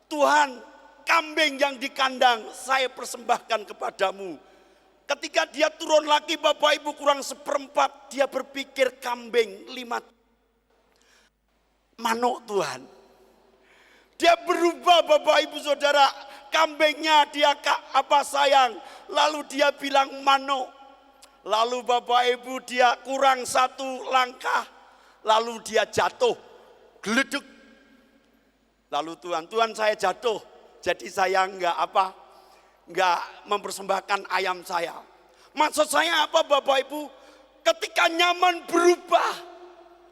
Tuhan, kambing yang di kandang saya persembahkan kepadamu. Ketika dia turun lagi Bapak Ibu kurang seperempat, dia berpikir kambing 5 manuk Tuhan. Dia berubah Bapak Ibu Saudara, kambingnya dia sayang, lalu dia bilang manuk. Lalu Bapak Ibu dia kurang 1 langkah, lalu dia jatuh, geledek. Lalu Tuhan saya jatuh, jadi saya enggak mempersembahkan ayam saya. Maksud saya apa Bapak Ibu? Ketika nyaman berubah,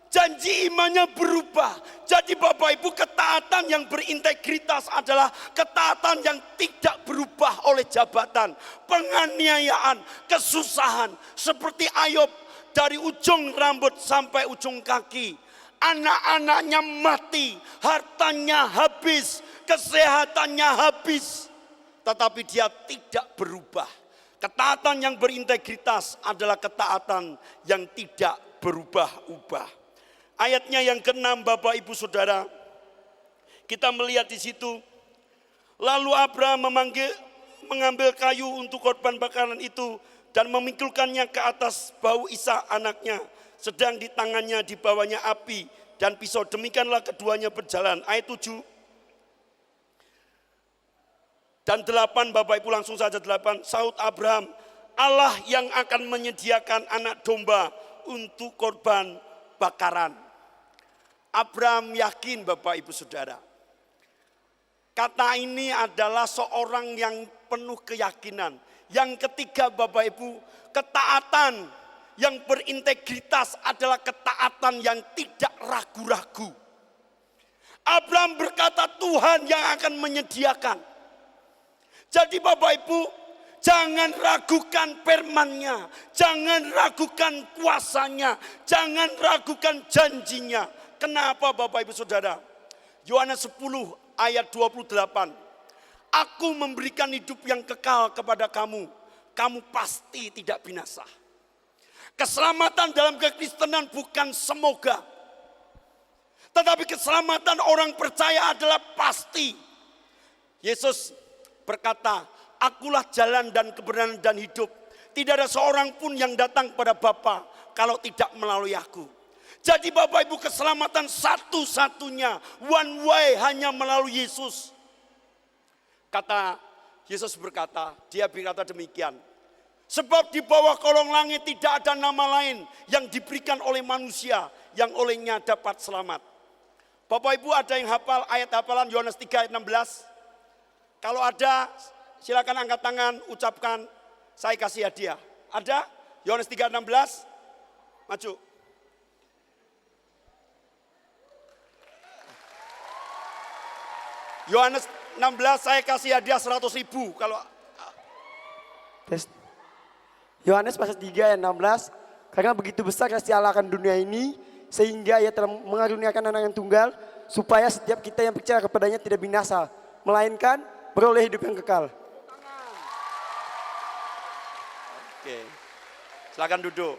janji imannya berubah. Jadi Bapak Ibu, ketaatan yang berintegritas adalah ketaatan yang tidak berubah oleh jabatan, penganiayaan, kesusahan. Seperti Ayub, dari ujung rambut sampai ujung kaki. Anak-anaknya mati, hartanya habis, kesehatannya habis. Tetapi dia tidak berubah. Ketaatan yang berintegritas adalah ketaatan yang tidak berubah-ubah. Ayatnya yang ke-6 Bapak Ibu Saudara, kita melihat di situ. Lalu Abraham mengambil kayu untuk korban bakaran itu dan memikulkannya ke atas bahu Ishak anaknya. Sedang di tangannya dibawanya api dan pisau. Demikianlah keduanya berjalan. Ayat 7 dan 8 Bapak Ibu, langsung saja 8. Sahut Abraham, Allah yang akan menyediakan anak domba untuk korban bakaran. Abraham yakin Bapak Ibu Saudara. Kata ini adalah seorang yang penuh keyakinan. Yang ketiga Bapak Ibu, ketaatan yang berintegritas adalah ketaatan yang tidak ragu-ragu. Abraham berkata Tuhan yang akan menyediakan. Jadi Bapak Ibu, jangan ragukan firman-Nya, jangan ragukan kuasanya, jangan ragukan janjinya. Kenapa Bapak Ibu Saudara? Yohanes 10 ayat 28. Aku memberikan hidup yang kekal kepada kamu, kamu pasti tidak binasa. Keselamatan dalam kekristenan bukan semoga, tetapi keselamatan orang percaya adalah pasti. Yesus berkata, akulah jalan dan kebenaran dan hidup. Tidak ada seorang pun yang datang kepada Bapa kalau tidak melalui aku. Jadi Bapak Ibu, keselamatan satu-satunya, one way, hanya melalui Yesus. Kata Yesus berkata, dia berkata demikian. Sebab di bawah kolong langit tidak ada nama lain yang diberikan oleh manusia yang olehnya dapat selamat. Bapak Ibu ada yang hafal ayat hafalan Yohanes 3 ayat 16? Kalau ada, silakan angkat tangan, ucapkan, saya kasih hadiah. Ada? Yohanes 3 ayat 16? Maju. Yohanes 16 saya kasih hadiah 100.000 kalau Tes. Yohanes pasal 3 ayat 16, karena begitu besar kasih Allah akan dunia ini, sehingga ia telah mengaruniakan anak yang tunggal, supaya setiap kita yang percaya kepadanya tidak binasa, melainkan beroleh hidup yang kekal. Oke, silakan duduk.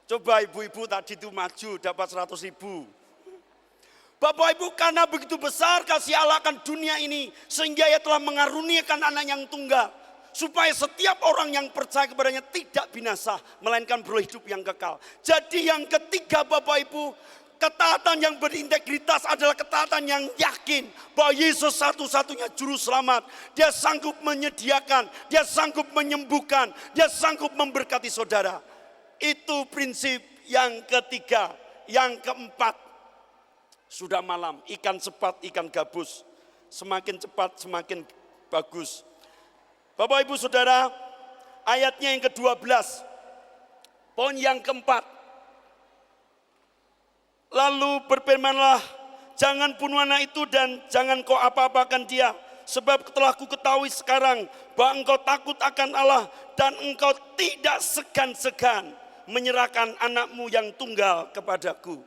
Coba ibu-ibu tadi itu maju dapat 100.000. Bapak Ibu, karena begitu besar kasih Allah akan dunia ini, sehingga ia telah mengaruniakan anak yang tunggal, supaya setiap orang yang percaya kepadanya tidak binasa, melainkan beroleh hidup yang kekal. Jadi yang ketiga Bapak Ibu, ketaatan yang berintegritas adalah ketaatan yang yakin bahwa Yesus satu-satunya juru selamat. Dia sanggup menyediakan, dia sanggup menyembuhkan, dia sanggup memberkati saudara. Itu prinsip yang ketiga. Yang keempat, sudah malam, ikan cepat, ikan gabus. Semakin cepat, semakin bagus. Bapak Ibu Saudara, ayatnya yang ke-12. Poin yang keempat. Lalu berfirmanlah, jangan bunuh anak itu dan jangan kau apa-apakan dia. Sebab telah ku ketahui sekarang bahwa engkau takut akan Allah dan engkau tidak segan-segan menyerahkan anakmu yang tunggal kepadaku.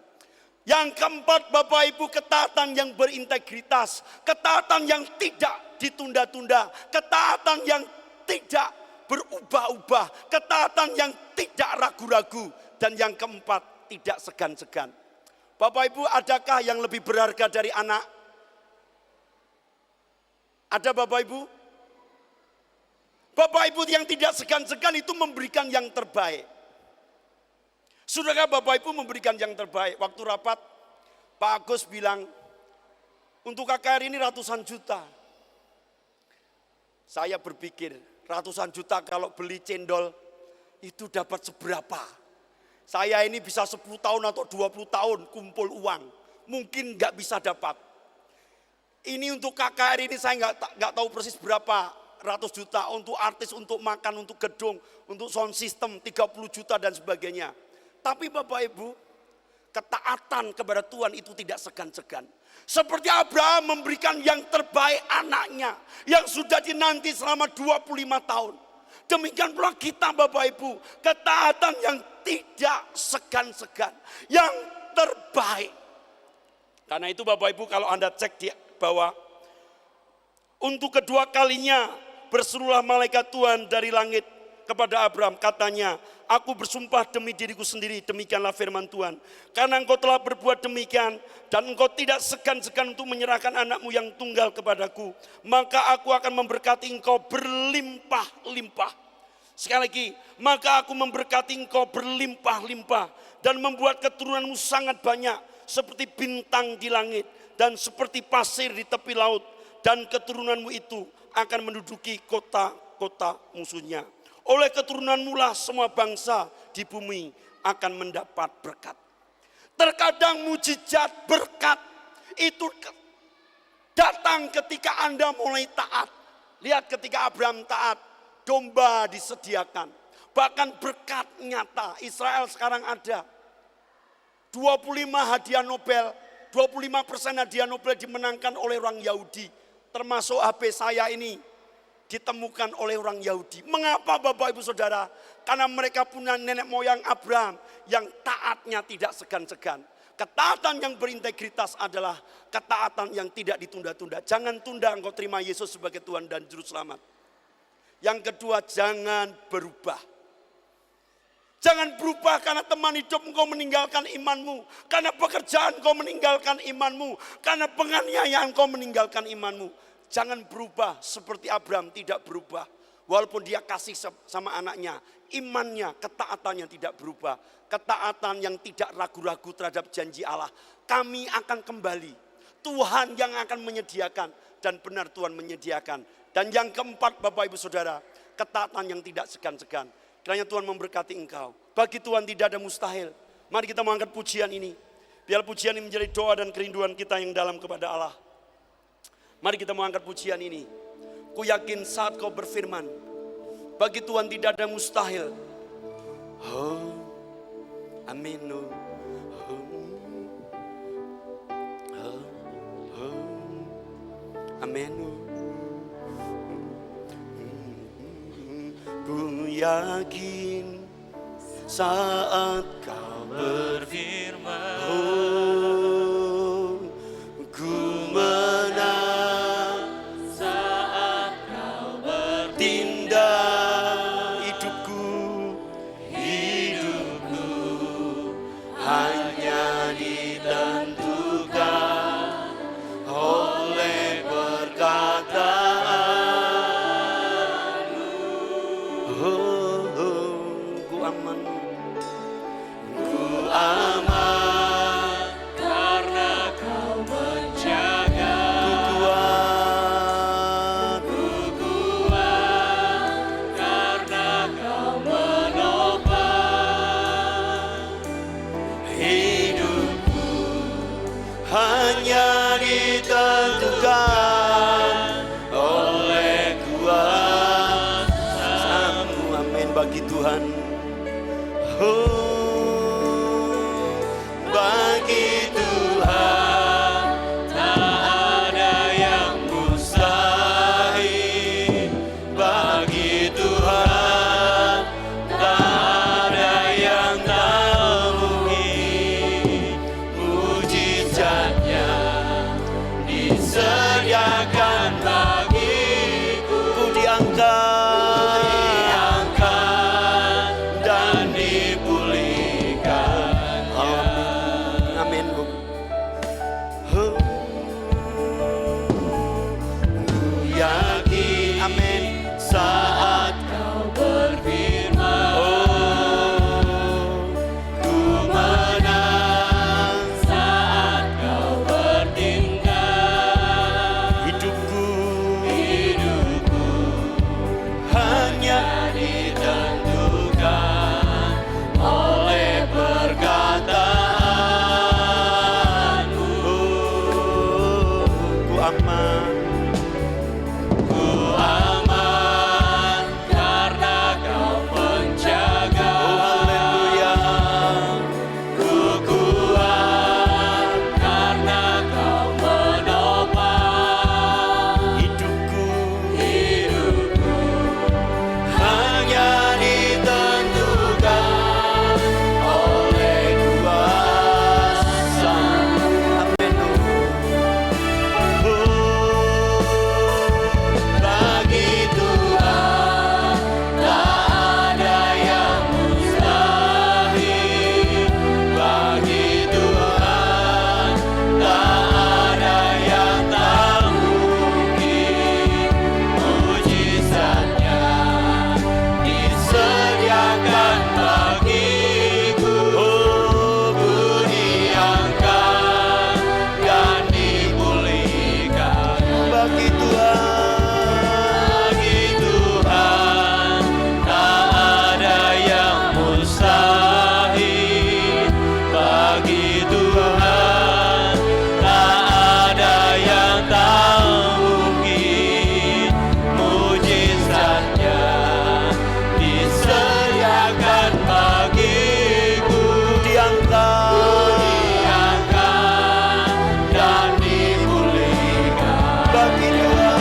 Yang keempat Bapak Ibu, ketaatan yang berintegritas, ketaatan yang tidak ditunda-tunda, ketaatan yang tidak berubah-ubah, ketaatan yang tidak ragu-ragu, dan yang keempat, tidak segan-segan. Bapak Ibu, adakah yang lebih berharga dari anak? Ada Bapak Ibu? Bapak Ibu yang tidak segan-segan itu memberikan yang terbaik. Sudahkah Bapak Ibu memberikan yang terbaik? Waktu rapat, Pak Agus bilang, untuk KKR ini ratusan juta. Saya berpikir, ratusan juta kalau beli cendol, itu dapat seberapa? Saya ini bisa 10 tahun atau 20 tahun kumpul uang. Mungkin nggak bisa dapat. Ini untuk KKR ini saya nggak tahu persis berapa ratus juta. Untuk artis, untuk makan, untuk gedung, untuk sound system 30 juta dan sebagainya. Tapi Bapak Ibu, ketaatan kepada Tuhan itu tidak segan-segan. Seperti Abraham memberikan yang terbaik anaknya yang sudah dinanti selama 25 tahun. Demikian pula kita Bapak Ibu, ketaatan yang tidak segan-segan, yang terbaik. Karena itu Bapak Ibu, kalau Anda cek di bawah, untuk kedua kalinya berserulah malaikat Tuhan dari langit kepada Abraham, katanya, aku bersumpah demi diriku sendiri, demikianlah firman Tuhan. Karena engkau telah berbuat demikian, dan engkau tidak segan-segan untuk menyerahkan anakmu yang tunggal kepadaku, maka aku akan memberkati engkau berlimpah-limpah. Sekali lagi, maka aku memberkati engkau berlimpah-limpah, dan membuat keturunanmu sangat banyak, seperti bintang di langit, dan seperti pasir di tepi laut, dan keturunanmu itu akan menduduki kota-kota musuhnya. Oleh keturunanmu lah semua bangsa di bumi akan mendapat berkat. Terkadang mujizat berkat itu datang ketika Anda mulai taat. Lihat ketika Abraham taat, domba disediakan. Bahkan berkat nyata. Israel sekarang ada 25 hadiah Nobel, 25% hadiah Nobel dimenangkan oleh orang Yahudi. Termasuk HP saya ini ditemukan oleh orang Yahudi. Mengapa Bapak Ibu Saudara? Karena mereka punya nenek moyang Abraham yang taatnya tidak segan-segan. Ketaatan yang berintegritas adalah ketaatan yang tidak ditunda-tunda. Jangan tunda engkau terima Yesus sebagai Tuhan dan Juru Selamat. Yang kedua, jangan berubah. Jangan berubah karena teman hidup engkau meninggalkan imanmu. Karena pekerjaan engkau meninggalkan imanmu. Karena penganiayaan engkau meninggalkan imanmu. Jangan berubah seperti Abraham tidak berubah. Walaupun dia kasih sama anaknya. Imannya, ketaatannya tidak berubah. Ketaatan yang tidak ragu-ragu terhadap janji Allah. Kami akan kembali. Tuhan yang akan menyediakan. Dan benar Tuhan menyediakan. Dan yang keempat Bapak Ibu Saudara. Ketaatan yang tidak segan-segan. Kiranya Tuhan memberkati engkau. Bagi Tuhan tidak ada mustahil. Mari kita mengangkat pujian ini. Biar pujian ini menjadi doa dan kerinduan kita yang dalam kepada Allah. Mari kita mengangkat pujian ini. Ku yakin saat kau berfirman, bagi Tuhan tidak ada mustahil. Oh, amin. Oh, oh, oh, amin. Ku yakin saat kau berfirman, oh, ku menang saat kau bertindak. Hidupku hanya ditentukan oleh perkataanmu. Oh, oh, ku aman bagi Tuhan. Bagi Tuhan tak ada yang mustahil. Bagi Tuhan tak ada yang tak mungkin. Mujizatnya disediakan bagiku. Diangkat dan dipulihkan. Bagi Tuhan.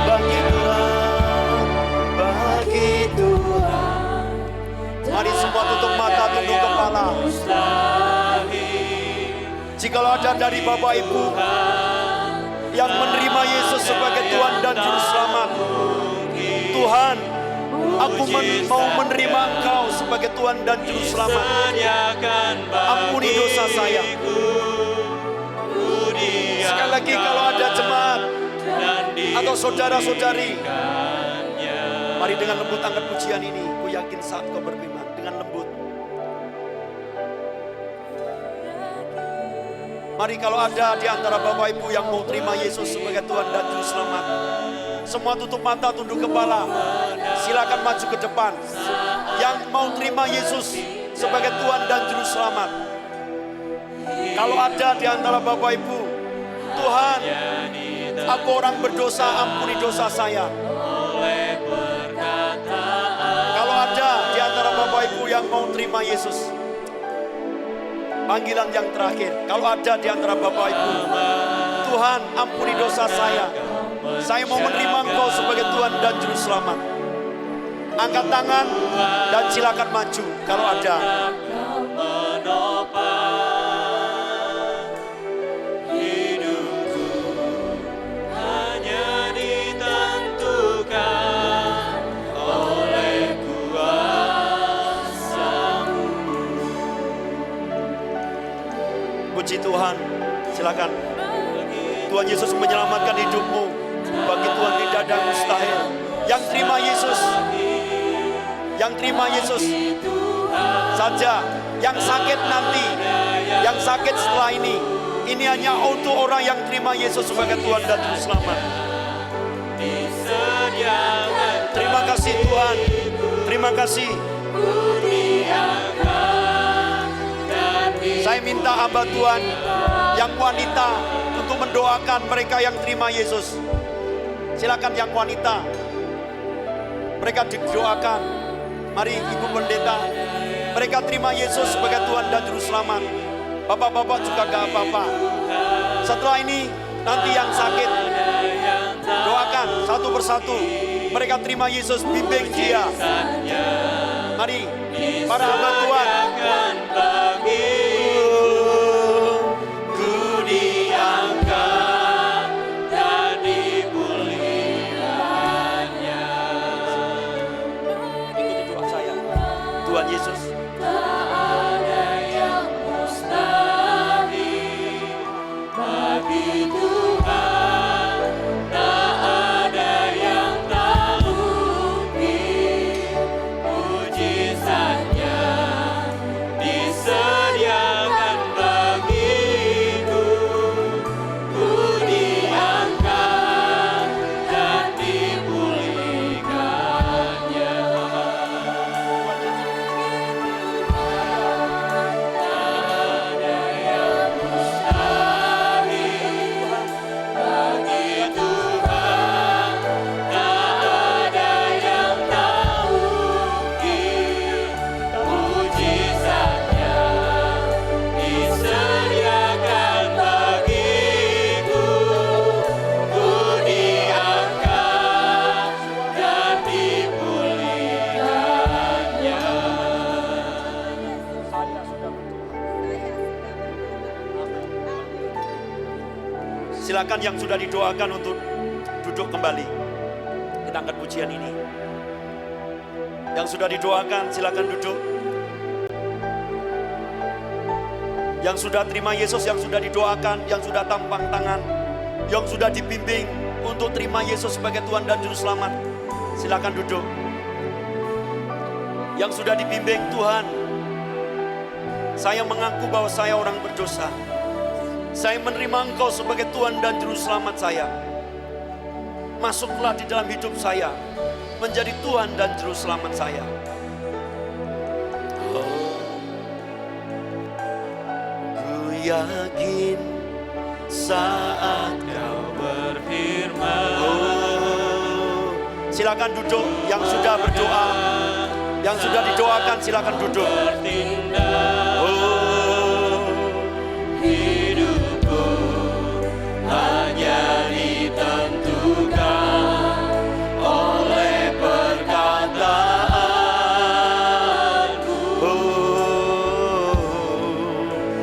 Bagi Tuhan, bagi Tuhan. Mari semua tutup mata, tunduk kepala. Jikalau ada dari Bapak Ibu yang menerima Yesus sebagai Tuhan dan Juru Selamat, Tuhan, aku mau menerima Engkau sebagai Tuhan dan Juru Selamat. Ampuni dosa saya. Sekali lagi, kalau ada jemaat atau saudara-saudari, mari dengan lembut angkat pujian ini. Ku yakin saat kau berfirman dengan lembut. Mari kalau ada di antara Bapak Ibu yang mau terima Yesus sebagai Tuhan dan Juru Selamat, semua tutup mata, tunduk kepala. Silakan maju ke depan. Yang mau terima Yesus sebagai Tuhan dan Juru Selamat. Kalau ada di antara Bapak Ibu, Tuhan, aku orang berdosa, ampuni dosa saya. Kalau ada di antara Bapak Ibu yang mau terima Yesus, panggilan yang terakhir. Kalau ada di antara Bapak Ibu, Tuhan, ampuni dosa saya. Saya mau menerima Engkau sebagai Tuhan dan Juru Selamat. Angkat tangan dan silakan maju kalau ada. Puji Tuhan, silakan. Tuhan Yesus menyelamatkan hidupmu. Bagi Tuhan tidak ada yang mustahil. Yang terima Yesus, yang terima Yesus saja. Yang sakit nanti, yang sakit setelah ini hanya untuk orang yang terima Yesus sebagai Tuhan dan Juru Selamat. Terima kasih Tuhan, terima kasih. Saya minta hamba Tuhan yang wanita untuk mendoakan mereka yang terima Yesus. Silakan yang wanita, mereka didoakan. Mari Ibu Pendeta, mereka terima Yesus sebagai Tuhan dan Juru Selamat. Bapak-bapak juga gak apa-apa. Setelah ini nanti yang sakit, doakan satu persatu. Mereka terima Yesus, bimbing dia. Mari para hamba Tuhan. Tuhan Yesus. Silakan yang sudah didoakan untuk duduk kembali. kita angkat pujian ini. Yang sudah didoakan silakan duduk. Yang sudah terima Yesus, yang sudah didoakan, yang sudah tampang tangan, yang sudah dibimbing untuk terima Yesus sebagai Tuhan dan Juru Selamat, silakan duduk. Yang sudah dibimbing, Tuhan, saya mengaku bahwa saya orang berdosa. Saya menerima Engkau sebagai Tuhan dan Juru Selamat saya. Masuklah di dalam hidup saya, menjadi Tuhan dan Juru Selamat saya. Ku yakin saat Kau berfirman. Silakan duduk yang sudah berdoa, yang sudah didoakan silakan duduk. Hidupku hanya ditentukan oleh perkataanku.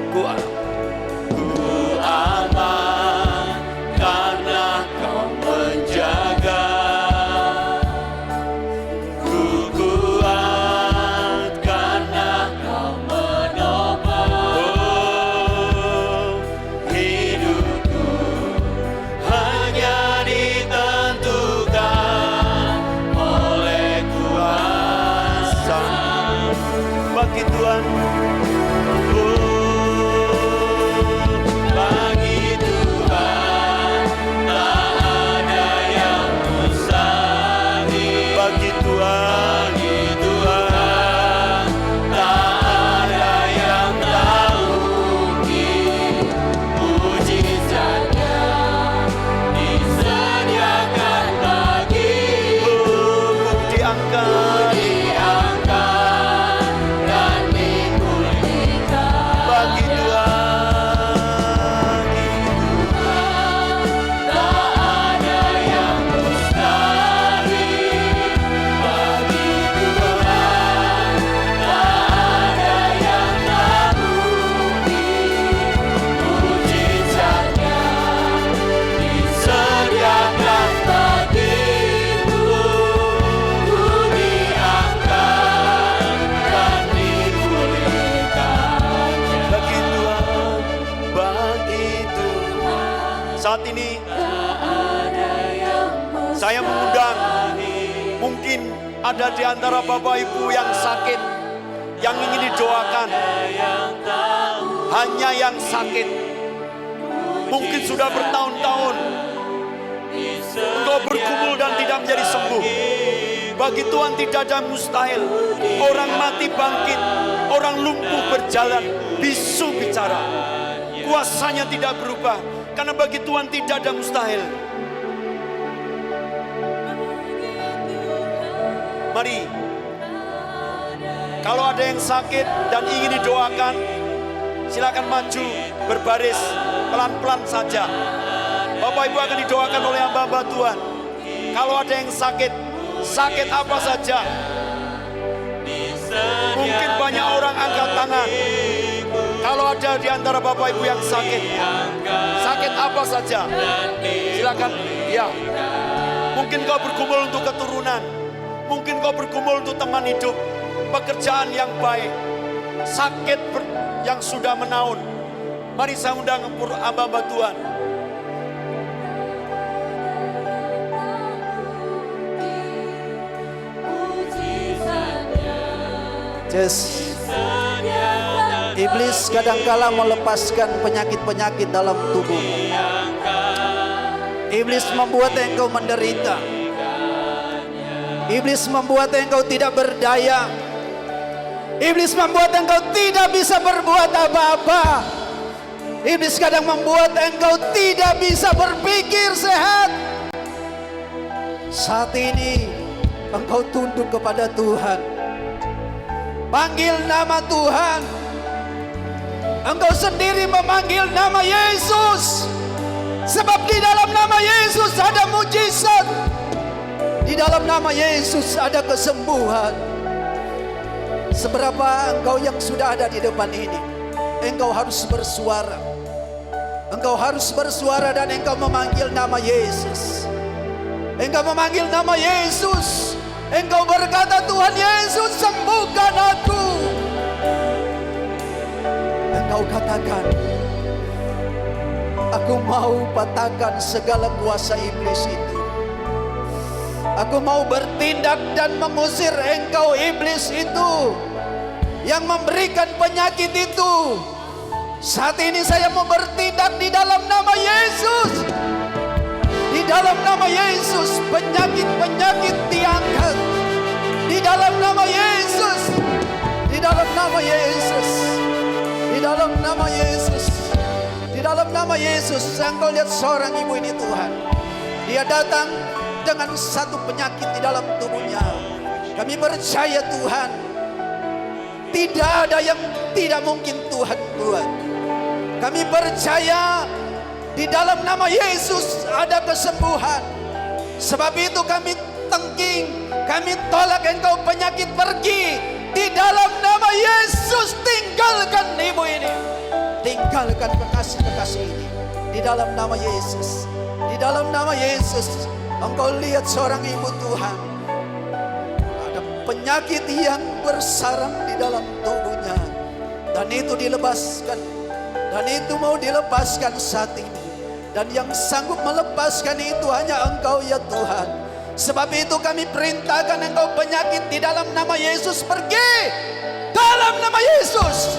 Ku aman karena Kau menjaga. Ku kuat karena Kau menopang. Hidupku hanya ditentukan oleh kuasa bagi Tuhan. Bagi Tuhan tak ada yang mustahil. Bagi Tuhan tak ada yang tak mungkin. Mujizatnya disediakan bagiku. Diangkat dan dipulihkan. Bagi Tuhan tak ada yang mustahil. Bagi Tuhan tak ada yang tak mungkin. Mujizatnya disediakan bagiku. Ku diangkat dan dipulihkan. Bagi Tuhan, bagi Tuhan. Saat ini saya mengundang, mungkin ada di antara Bapak Ibu yang sakit, yang ingin didoakan. Hanya yang sakit, mungkin sudah bertahun-tahun engkau bergumul dan tidak menjadi sembuh. Bagi Tuhan tidak ada mustahil. Orang mati bangkit, orang lumpuh berjalan, bisu bicara. Kuasanya tidak berubah, karena bagi Tuhan tidak ada mustahil. Mari, kalau ada yang sakit dan ingin didoakan, silakan maju berbaris pelan-pelan saja. Bapak Ibu akan didoakan oleh hamba-hamba Tuhan. Kalau ada yang sakit, sakit apa saja. Mungkin banyak orang angkat tangan. Kalau ada di antara Bapak Ibu yang sakit, sakit apa saja, silakan. Ya, mungkin kau bergumul untuk keturunan, mungkin kau bergumul untuk teman hidup, pekerjaan yang baik, sakit yang sudah menaun. Mari saya undang hamba-hamba Tuhan. Yes. Iblis kadangkala melepaskan penyakit-penyakit dalam tubuhmu. Iblis membuat engkau menderita. Iblis membuat engkau tidak berdaya. Iblis membuat engkau tidak bisa berbuat apa-apa. Iblis kadang membuat engkau tidak bisa berpikir sehat. Saat ini engkau tunduk kepada Tuhan. Panggil nama Tuhan. Engkau sendiri memanggil nama Yesus. Sebab di dalam nama Yesus ada mujizat. Di dalam nama Yesus ada kesembuhan. Seberapa engkau yang sudah ada di depan ini, engkau harus bersuara. Engkau harus bersuara dan engkau memanggil nama Yesus. Engkau memanggil nama Yesus. Engkau berkata, Tuhan Yesus, sembuhkan aku. Engkau katakan, aku mau patahkan segala kuasa iblis itu. Aku mau bertindak dan mengusir engkau iblis itu yang memberikan penyakit itu. Saat ini saya mau bertindak di dalam nama Yesus. Di dalam nama Yesus, penyakit-penyakit diangkat. Di dalam nama Yesus. Di dalam nama Yesus. Di dalam nama Yesus. Di dalam nama Yesus. Engkau lihat seorang ibu ini Tuhan. Dia datang dengan satu penyakit di dalam tubuhnya. Kami percaya Tuhan, tidak ada yang tidak mungkin Tuhan buat. Kami percaya di dalam nama Yesus ada kesembuhan. Sebab itu kami tengking, kami tolak engkau penyakit pergi. Di dalam nama Yesus tinggalkan ibu ini. Tinggalkan kekasih-kekasih ini. Di dalam nama Yesus. Di dalam nama Yesus. Engkau lihat seorang ibu Tuhan. Ada penyakit yang bersarang di dalam tubuhnya. Dan itu dilepaskan. Dan itu mau dilepaskan saat ini. Dan yang sanggup melepaskan itu hanya Engkau ya Tuhan. Sebab itu kami perintahkan engkau penyakit di dalam nama Yesus pergi. Dalam nama Yesus.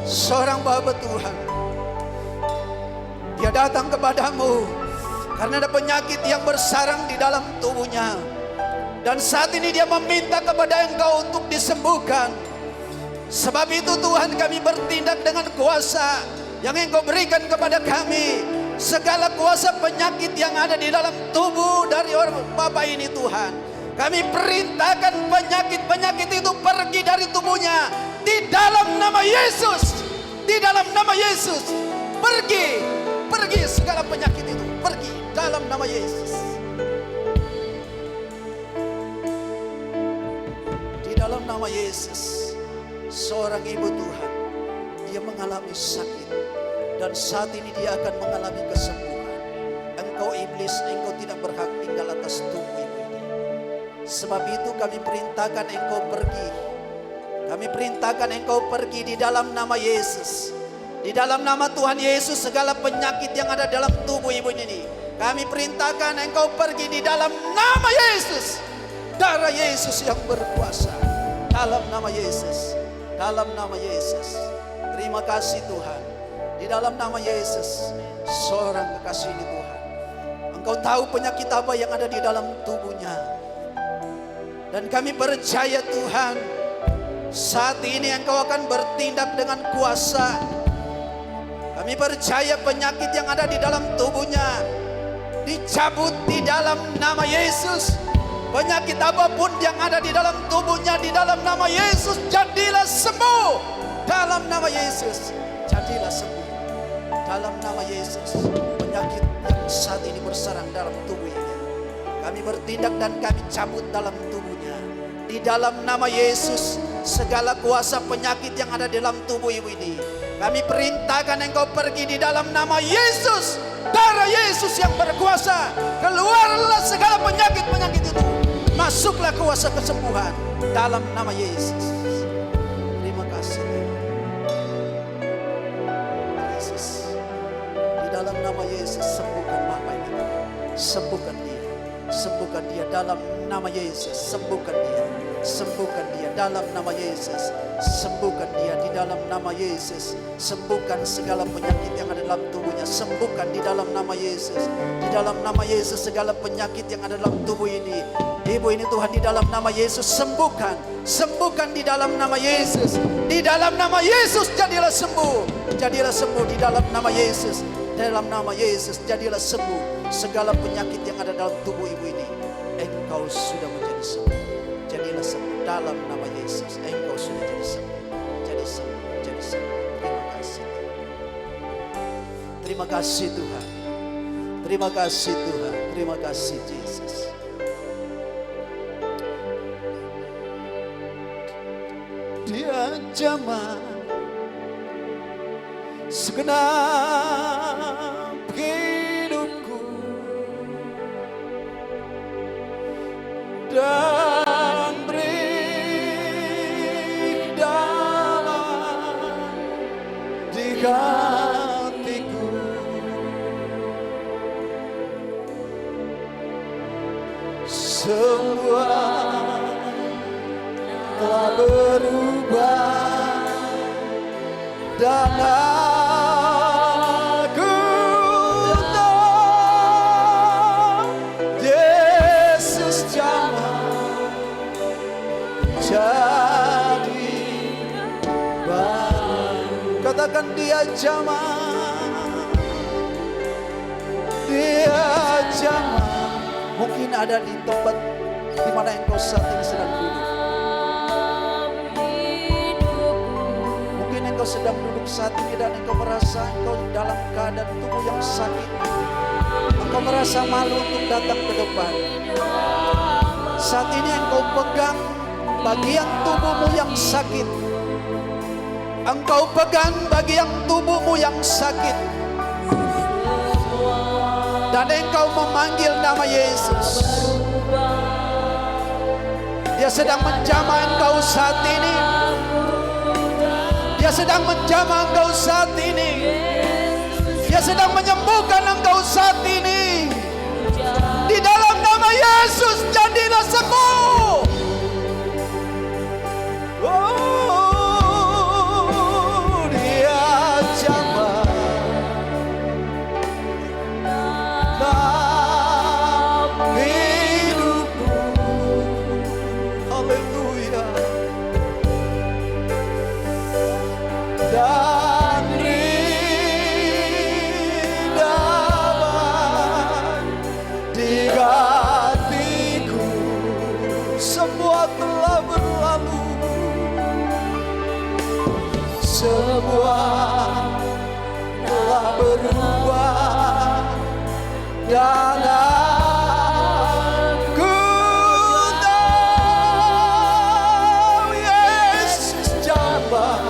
Seorang Bapa Tuhan, dia datang kepadamu karena ada penyakit yang bersarang di dalam tubuhnya. Dan saat ini dia meminta kepada engkau untuk disembuhkan. Sebab itu Tuhan, kami bertindak dengan kuasa yang engkau berikan kepada kami. Segala kuasa penyakit yang ada di dalam tubuh dari orang Bapak ini Tuhan, kami perintahkan penyakit-penyakit itu pergi dari tubuhnya. Di dalam nama Yesus. Di dalam nama Yesus. Pergi. Pergi segala penyakit itu. Pergi dalam nama Yesus. Di dalam nama Yesus. Seorang ibu Tuhan, dia mengalami sakit, dan saat ini dia akan mengalami kesembuhan. Engkau iblis, engkau tidak berhak tinggal atas tubuh ibu ini. Sebab itu kami perintahkan engkau pergi. Kami perintahkan engkau pergi di dalam nama Yesus. Di dalam nama Tuhan Yesus, segala penyakit yang ada dalam tubuh ibu ini, kami perintahkan engkau pergi di dalam nama Yesus. Darah Yesus yang berkuasa. Dalam nama Yesus. Dalam nama Yesus. Terima kasih Tuhan. Di dalam nama Yesus, seorang kekasih ini Tuhan, engkau tahu penyakit apa yang ada di dalam tubuhnya. Dan kami percaya Tuhan, saat ini engkau akan bertindak dengan kuasa. Kami percaya penyakit yang ada di dalam tubuhnya dicabut di dalam nama Yesus. Penyakit apapun yang ada di dalam tubuhnya, di dalam nama Yesus jadilah sembuh. Dalam nama Yesus jadilah sembuh. Dalam nama Yesus, penyakit yang saat ini bersarang dalam tubuh ini, kami bertindak dan kami cabut dalam tubuhnya. Di dalam nama Yesus, segala kuasa penyakit yang ada dalam tubuh ibu ini, kami perintahkan engkau pergi di dalam nama Yesus. Darah Yesus yang berkuasa, keluarlah segala penyakit-penyakit itu. Masuklah kuasa kesembuhan dalam nama Yesus. Terima kasih Yesus. Di dalam nama Yesus, sembuhkan Bapak ini. Sembuhkan dia. Sembuhkan dia dalam nama Yesus. Sembuhkan dia. Sembuhkan dia dalam nama Yesus. Sembuhkan dia di dalam nama Yesus. Sembuhkan segala penyakit yang ada dalam tubuhnya. Sembuhkan di dalam nama Yesus. Di dalam nama Yesus segala penyakit yang ada dalam tubuh ini. Ibu ini Tuhan, di dalam nama Yesus sembuhkan. Sembuhkan di dalam nama Yesus. Di dalam nama Yesus jadilah sembuh. Jadilah sembuh di dalam nama Yesus. Dalam nama Yesus jadilah sembuh. Segala penyakit yang ada dalam tubuh ibu ini, engkau sudah menjadi sembuh. Jadilah sembuh dalam nama Yesus. Engkau sudah jadi sembuh. Jadi sembuh. Jadi sembuh. Terima kasih. Terima kasih Tuhan. Terima kasih Tuhan. Terima kasih Yesus. Dia jamah segenap kehidupan dan beri damai di hatiku. Semua telah berubah dan aku tahu Yesus jamah jadi baru. Katakan dia jamah, dia jamah. Mungkin ada di tempat di mana engkau saat ini sedang duduk. Mungkin engkau sedang duduk saat ini dan engkau merasa engkau dalam keadaan tubuh yang sakit. Engkau merasa malu untuk datang ke depan. Saat ini engkau pegang bagian tubuhmu yang sakit. Engkau pegang bagian tubuhmu yang sakit. Dan engkau memanggil nama Yesus. Dia sedang menjamah engkau saat ini. Dia sedang menjamah engkau saat ini. Dia sedang menyembuhkan engkau saat ini. Di dalam nama Yesus jadilah sembuh. Oh, dia jamah hidupku. Haleluya. Dan damai di hatiku. Semua telah berlalu. Semua telah berubah dan aku tahu Yesus jamah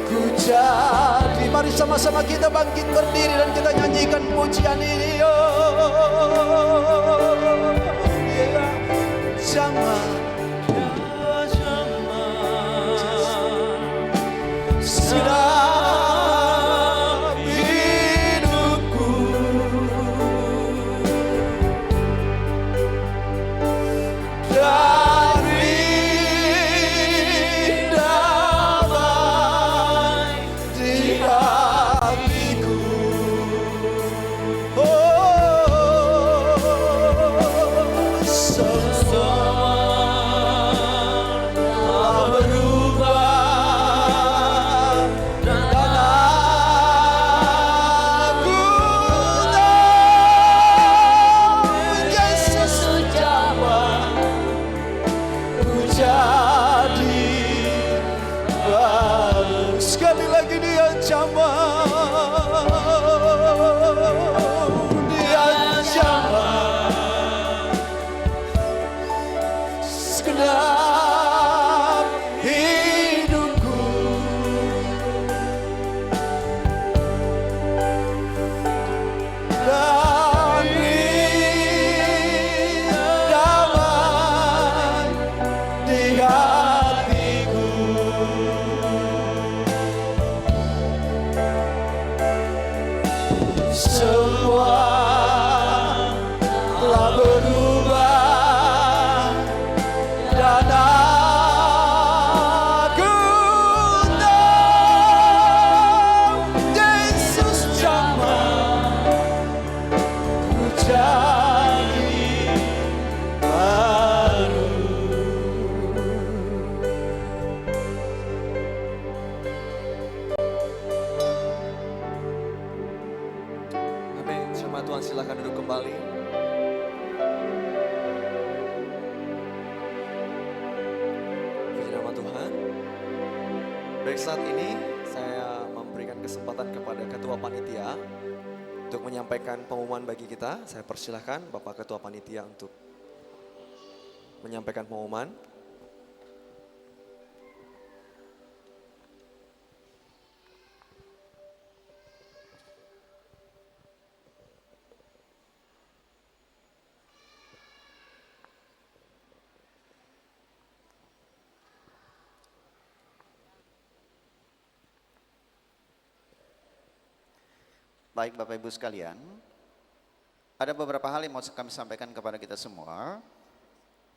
ku jadi. Mari sama-sama kita bangkit berdiri dan kita nyanyikan pujian ini. Oh, dia jamah, dia jamah sedang hidupku. Dari damai di hatiku. Oh, semua telah berubah dan aku tahu Yesus jamah ku jadi baru. Sekali lagi dia jamah, dia jamah segenap hidupku. Dan beri damai di hatiku. Semua telah berubah dan aku tahu Yesus jamah ku jadi baru. Amin. Jemaat Tuhan silakan duduk kembali. Puji nama Tuhan. Baik, saat ini saya memberikan kesempatan kepada Ketua Panitia untuk menyampaikan pengumuman bagi kita. Saya persilahkan Bapak Ketua Panitia untuk menyampaikan pengumuman. Baik Bapak Ibu sekalian, ada beberapa hal yang mau kami sampaikan kepada kita semua.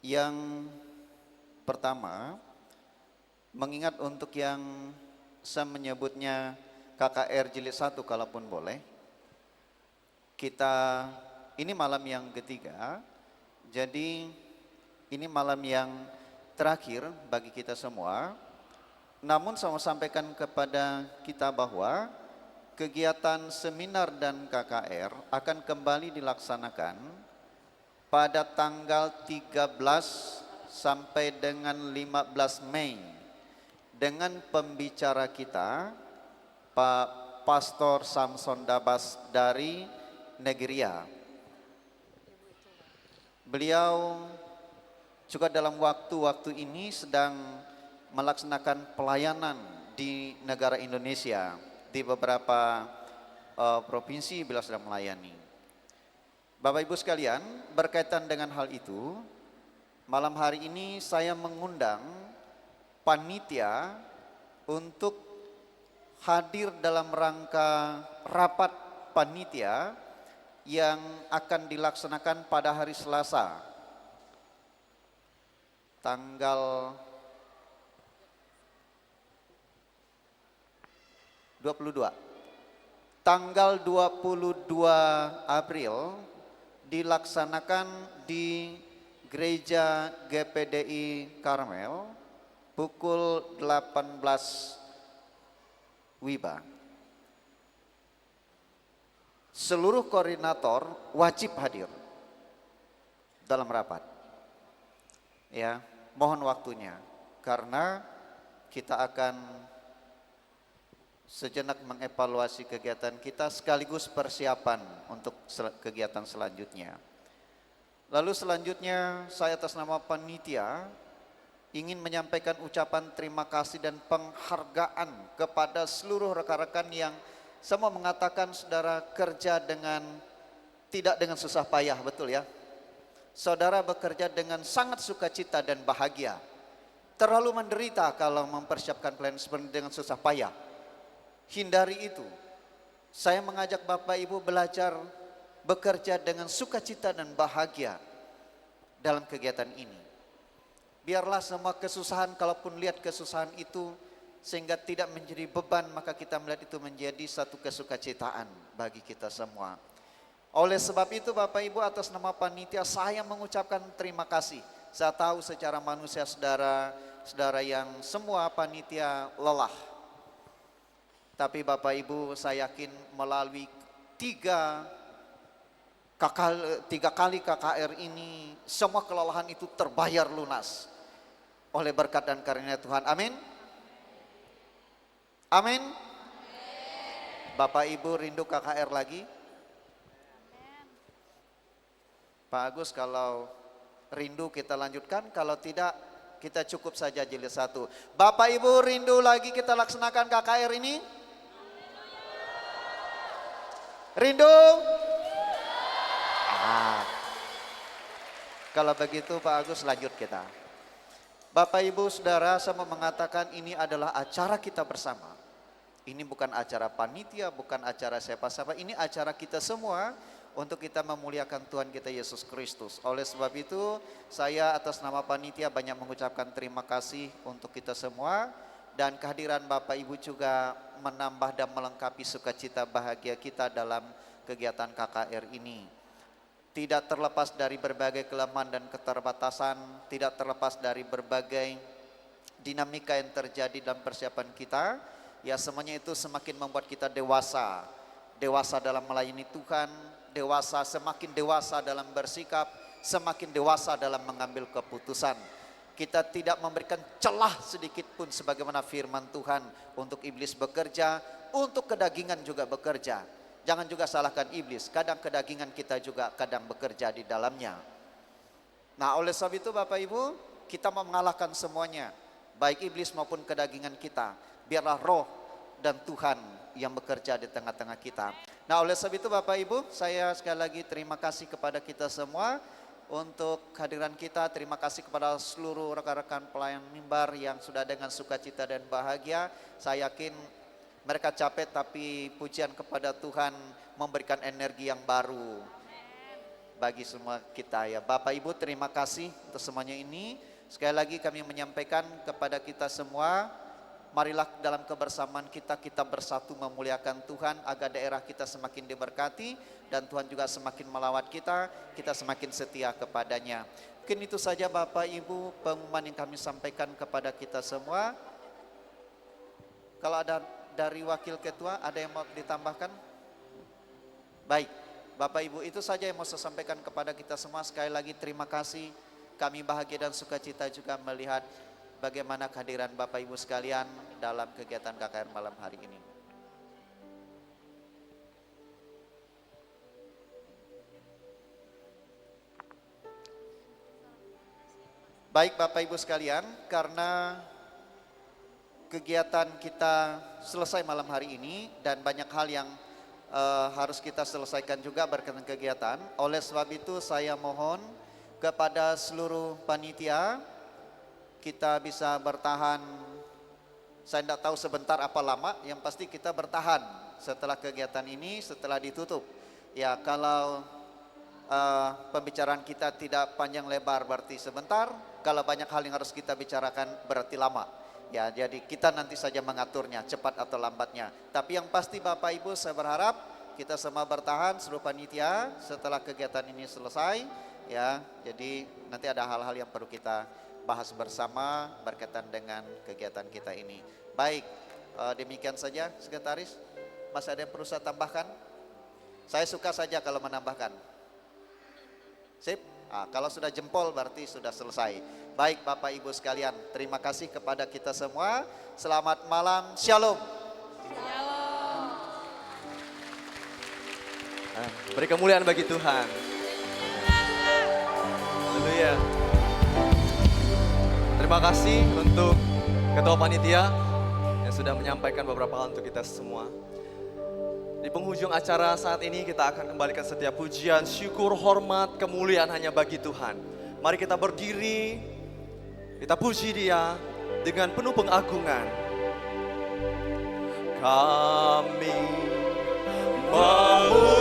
Yang pertama, mengingat untuk yang saya menyebutnya KKR Jilid 1 kalaupun boleh. Kita, ini malam yang ketiga, jadi ini malam yang terakhir bagi kita semua. Namun saya mau sampaikan kepada kita bahwa kegiatan seminar dan KKR akan kembali dilaksanakan pada tanggal 13 sampai dengan 15 Mei dengan pembicara kita Pak Pastor Samson Dabas dari Nigeria. Beliau juga dalam waktu-waktu ini sedang melaksanakan pelayanan di negara Indonesia. Di beberapa provinsi beliau sedang melayani. Bapak Ibu sekalian, berkaitan dengan hal itu, malam hari ini saya mengundang panitia untuk hadir dalam rangka rapat panitia yang akan dilaksanakan pada hari Selasa, tanggal 22. Tanggal 22 April dilaksanakan di Gereja GPDI Karmel pukul 18 WIBA. Seluruh koordinator wajib hadir dalam rapat. Ya, mohon waktunya karena kita akan sejenak mengevaluasi kegiatan kita sekaligus persiapan untuk kegiatan selanjutnya. Lalu selanjutnya saya atas nama panitia ingin menyampaikan ucapan terima kasih dan penghargaan kepada seluruh rekan-rekan yang semua mengatakan saudara kerja dengan tidak dengan susah payah, betul ya? Saudara bekerja dengan sangat sukacita dan bahagia. Terlalu menderita kalau mempersiapkan pelayanan seperti dengan susah payah. Hindari itu. Saya mengajak Bapak Ibu belajar bekerja dengan sukacita dan bahagia dalam kegiatan ini. Biarlah semua kesusahan, kalaupun lihat kesusahan itu sehingga tidak menjadi beban, maka kita melihat itu menjadi satu kesukacitaan bagi kita semua. Oleh sebab itu Bapak Ibu, atas nama panitia saya mengucapkan terima kasih. Saya tahu secara manusia saudara yang semua panitia lelah. Tapi Bapak Ibu, saya yakin melalui tiga kali KKR ini, semua kelelahan itu terbayar lunas oleh berkat dan karunia Tuhan. Amin. Amin. Bapak Ibu rindu KKR lagi? Pak Agus, kalau rindu kita lanjutkan, kalau tidak kita cukup saja jilid 1. Bapak Ibu rindu lagi kita laksanakan KKR ini? Rindu? Kalau begitu Pak Agus lanjut kita. Bapak Ibu Saudara, saya mau mengatakan ini adalah acara kita bersama. Ini bukan acara panitia, bukan acara siapa-siapa, ini acara kita semua untuk kita memuliakan Tuhan kita Yesus Kristus. Oleh sebab itu saya atas nama panitia banyak mengucapkan terima kasih untuk kita semua. Dan kehadiran Bapak Ibu juga menambah dan melengkapi sukacita bahagia kita dalam kegiatan KKR ini. Tidak terlepas dari berbagai kelemahan dan keterbatasan, tidak terlepas dari berbagai dinamika yang terjadi dalam persiapan kita. Ya, semuanya itu semakin membuat kita dewasa. Dewasa dalam melayani Tuhan, semakin dewasa dalam bersikap, semakin dewasa dalam mengambil keputusan. Kita tidak memberikan celah sedikit pun sebagaimana firman Tuhan untuk iblis bekerja, untuk kedagingan juga bekerja. Jangan juga salahkan iblis, kadang kedagingan kita juga kadang bekerja di dalamnya. Nah, oleh sebab itu Bapak Ibu, kita mau mengalahkan semuanya, baik iblis maupun kedagingan kita. Biarlah roh dan Tuhan yang bekerja di tengah-tengah kita. Nah, oleh sebab itu Bapak Ibu, saya sekali lagi terima kasih kepada kita semua untuk kehadiran kita. Terima kasih kepada seluruh rekan-rekan pelayan mimbar yang sudah dengan sukacita dan bahagia. Saya yakin Mereka capek tapi pujian kepada Tuhan memberikan energi yang baru bagi semua kita ya. Bapak Ibu terima kasih untuk semuanya ini. Sekali lagi kami menyampaikan kepada kita semua, marilah dalam kebersamaan kita bersatu memuliakan Tuhan agar daerah kita semakin diberkati dan Tuhan juga semakin melawat kita semakin setia kepadanya. Mungkin itu saja Bapak Ibu pengumuman yang kami sampaikan kepada kita semua. Kalau ada dari wakil ketua ada yang mau ditambahkan? Baik, Bapak Ibu itu saja yang mau saya sampaikan kepada kita semua. Sekali lagi terima kasih. Kami bahagia dan sukacita juga melihat bagaimana kehadiran Bapak Ibu sekalian dalam kegiatan KKR malam hari ini. Baik Bapak Ibu sekalian, karena kegiatan kita selesai malam hari ini dan banyak hal yang harus kita selesaikan juga berkaitan kegiatan. Oleh sebab itu saya mohon kepada seluruh panitia kita bisa bertahan. Saya tidak tahu sebentar apa lama, yang pasti kita bertahan setelah kegiatan ini, setelah ditutup. Ya kalau pembicaraan kita tidak panjang lebar berarti sebentar, kalau banyak hal yang harus kita bicarakan berarti lama. Ya, jadi kita nanti saja mengaturnya cepat atau lambatnya. Tapi yang pasti Bapak Ibu saya berharap kita semua bertahan seluruh panitia setelah kegiatan ini selesai. Ya, jadi nanti ada hal-hal yang perlu kita bahas bersama berkaitan dengan kegiatan kita ini. Baik, demikian saja Sekretaris. Masih ada yang perlu saya tambahkan? Saya suka saja kalau menambahkan. Sip, kalau sudah jempol berarti sudah selesai. Baik Bapak Ibu sekalian, terima kasih kepada kita semua. Selamat malam, Shalom. Beri kemuliaan bagi Tuhan. Haleluya. Terima kasih untuk Ketua Panitia yang sudah menyampaikan beberapa hal untuk kita semua. Di penghujung acara saat ini kita akan kembalikan setiap pujian, syukur, hormat, kemuliaan hanya bagi Tuhan. Mari kita berdiri, kita puji Dia dengan penuh pengagungan. Kami memuji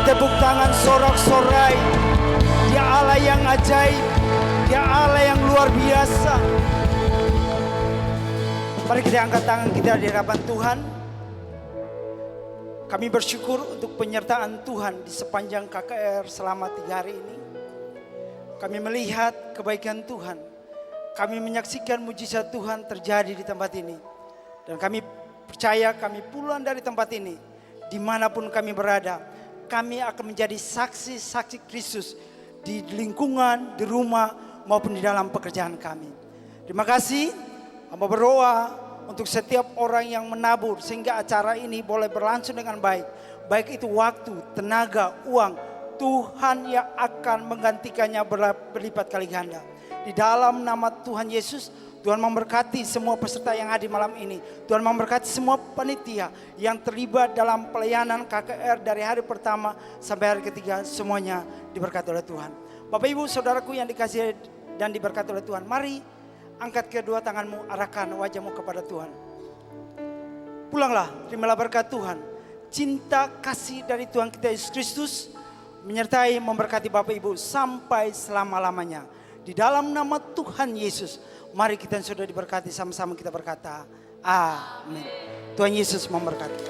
tepuk tangan sorak-sorai. Dia Allah yang ajaib, Dia Allah yang luar biasa. Mari kita angkat tangan kita di hadapan Tuhan. Kami bersyukur untuk penyertaan Tuhan di sepanjang KKR selama 3 hari ini. Kami melihat kebaikan Tuhan. Kami menyaksikan mujizat Tuhan terjadi di tempat ini. Dan kami percaya kami pulang dari tempat ini. Dimanapun kami berada, kami akan menjadi saksi-saksi Kristus di lingkungan, di rumah, maupun di dalam pekerjaan kami. Terima kasih. Hamba berdoa untuk setiap orang yang menabur sehingga acara ini boleh berlangsung dengan baik. Baik itu waktu, tenaga, uang. Tuhan yang akan menggantikannya berlipat kali ganda. Di dalam nama Tuhan Yesus, Tuhan memberkati semua peserta yang hadir malam ini. Tuhan memberkati semua panitia yang terlibat dalam pelayanan KKR dari hari pertama sampai hari ketiga. Semuanya diberkati oleh Tuhan. Bapak Ibu Saudaraku yang dikasihi dan diberkati oleh Tuhan. Mari angkat kedua tanganmu, arahkan wajahmu kepada Tuhan. Pulanglah, terimalah berkat Tuhan. Cinta kasih dari Tuhan kita Yesus Kristus menyertai memberkati Bapak Ibu sampai selama-lamanya. Di dalam nama Tuhan Yesus, mari kita yang sudah diberkati sama-sama kita berkata, amin. Tuhan Yesus memberkati.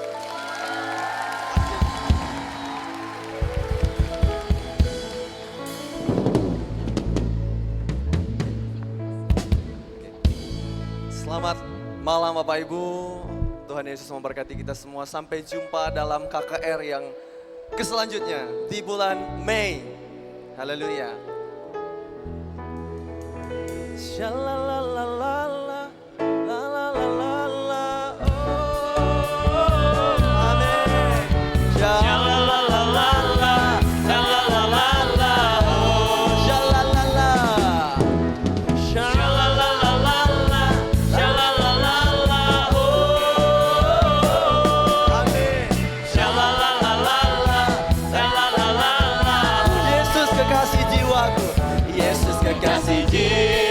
Selamat malam Bapak Ibu. Tuhan Yesus memberkati kita semua. Sampai jumpa dalam KKR yang keselanjutnya di bulan Mei. Haleluya. Shalalalala, lalalala, oh, amin. Shalalalala, lalalala, oh, shalalala, shalalala, shalalala, oh, amin. Shalalala, lalalala, Yesus kekasih jiwaku, Yesus kekasih jiwaku.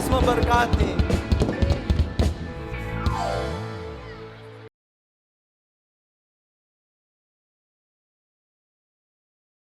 Yesus memberkati.